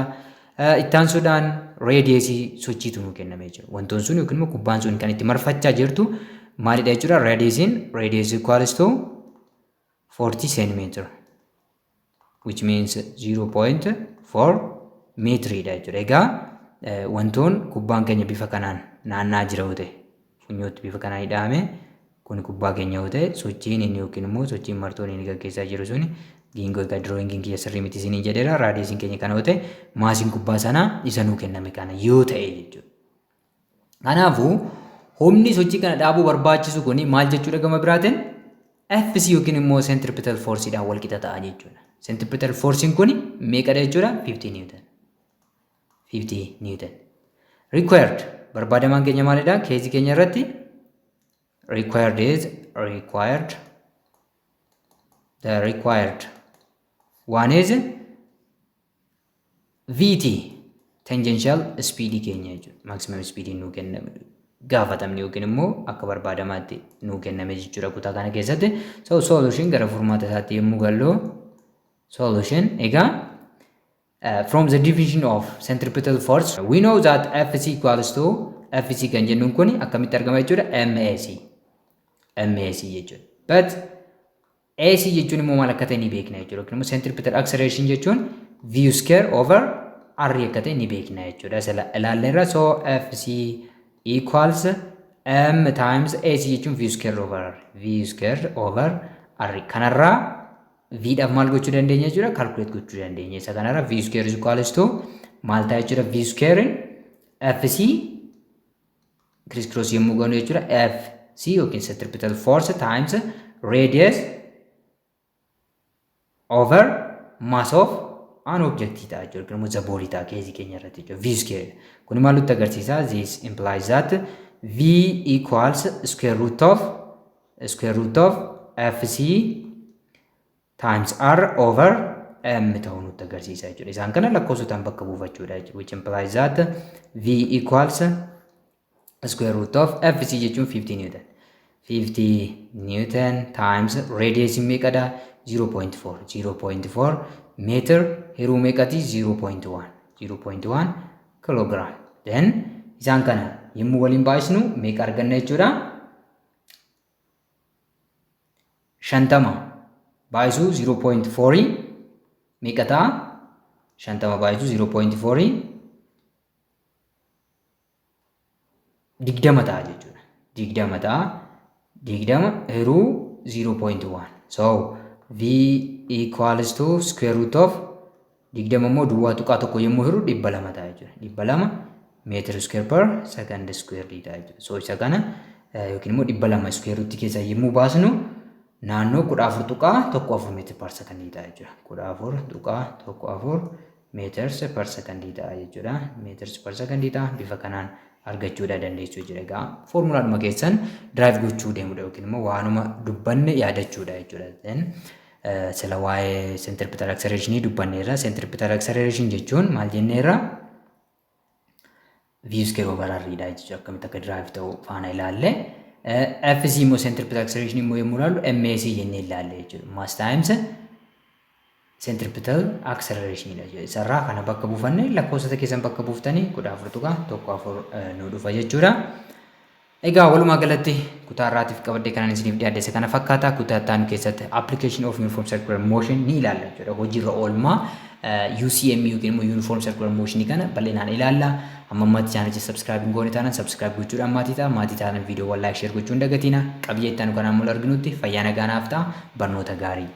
Ittaan sudaan reediyeesii sochiitu nu kennamee jira. Wantoonni sun yookiin immoo kubbaan sun kan itti marfachaa jirtu maalidha jechuudha. Reediyeesii equals to 40 centimeter which means 0.4 meetiridha jechuudha. Egaa wantoon kubbaan keenya bifa kanaan naannaa jira yoo ta'e funyootti bifa kanaan hidhaame kun kubbaa keenya yoo ta'e sochiin inni yookiin immoo sochiin martoon inni gaggeessaa jiru suni giingoo egaa dirooyingiin kiyya sirrii miti isinii jedheera. Raadiyeesiin keenya kana yoo ta'e maasiin kubbaa sanaa isa nuu kenname kana yoo ta'e jechuudha. Kanaafuu humni sochii kana dhaabuu barbaachisu kuni maal jechuudha gama biraatiin FC yookiin immoo centripetal forceidhaan wal qixa ta'a jechuudha. Centripetal forcein kuni meeqadha jechuudha? 50 Newton. 50 Newton. Required barbaadamaan keenya maalidha? Keezii keenya irratti the required one is VT tangential speed keenya jechuudha. Maximum speed nuu kenname gaafatamni yookiin immoo akka barbaadamaatti nuu kenname jechuudha kutaa kana keessatti. So solution gara furmaata isaatti yommuu gallu solution egaa from the definition of centripetal force we know that FC equals to FC kan jennuun kun akkamitti argama jechuudha MAC jechuudha. But AC jechuun immoo maal akka ta'e ni beekna jechuudha. Yookiin immoo centripetal acceleration jechuun V square over R akka ta'e ni beekna jechuudha. Isa ilaalleerra. So FC equals M times AC jechuun V square over R. Kanarraa V dhaaf maal gochuu dandeenya jechuudha? Calculate gochuu dandeenya. Isa kanarraa V square is equals to maal ta'a jechuudha? V square FC criss cross yommuu goonu jechuudha. FC yookiin centripetal force times radius over mass of an object ta'a jechuudha. Yookiin immoo the body ta'a keezii keenya irratti jechuudha. V square. Kun maal nutti agarsiisa? This implies that V equals square root of FC times R over M ta'uu nutti agarsiisa jechuudha. Isaan kana lakkoofsotaan bakka buufachuudha jechuudha. Which implies that V equals square root of FC jechuun 50 Newton. 50 Newton times radius meeqadha? 0.4 meter hiruu meeqati? 0.1 kilogram. Then isaan kana yommuu waliin baay'isnu meeqa arganna jechuudha? 50 baay'isuu 0.4 meeqa ta'a? 50 baay'isuu 0.4 20 ta'a jechuudha. 20 ta'a. 20 hiruu 0.1. So V equals to square root of 20 immoo duwwaa tuqaa tokko yommuu hiruu 200 ta'a jechuudha. 200 meter square per second square ta'a jechuudha. So isa kana yookiin immoo 200 square root keessaa yommuu baasnu naannoo 14 tuqaa 1 meter per second ta'a jechuudha. 14 tuqaa 1 meters per second ta'a jechuudha. Meters per second ta'a. Bifa kanaan argachuudha dandeessu jira. Egaa foormulaadhuma keessan drive gochuu deemudha yookiin immoo waanuma dubbanne yaadachuudha jechuudha. Then sila waa'ee centripetal acceleration dubbanneerra. Centripetal acceleration jechuun maal jenneerra? V square over R dha jechuudha. Akkamitti akka drive ta'u faana ilaalle. FC immoo centripetal acceleration immoo yommuu ilaallu MAC jennee ilaalle jechuudha. Mass times centripetal acceleration dha jechuudha. Isarraa kana bakka buufanne lakkoofsota keessan bakka buuftanii 14 tuqaa 1 nu dhufa jechuudha. Egaa walumaa galatti kutaa irraatiif qabadde kanaan isiniif dhiyaadde kana fakkaata. Kutaa ittaanu keessatti application of uniform circular motion ni ilaalla jechuudha. Hojiirra oolmaa UCM yookiin immoo uniform circular motion kana bal'inaan ilaalla. Amma maatii chaanal subscribe goone taanaan subscribe gochuudhaan maatii taanaan viidiyoo like share gochuun dagatina. Qabiyyee ittaanu kanaan mul arginutti fayyaa nagaa naaf ta'a. Barnoota gaarii.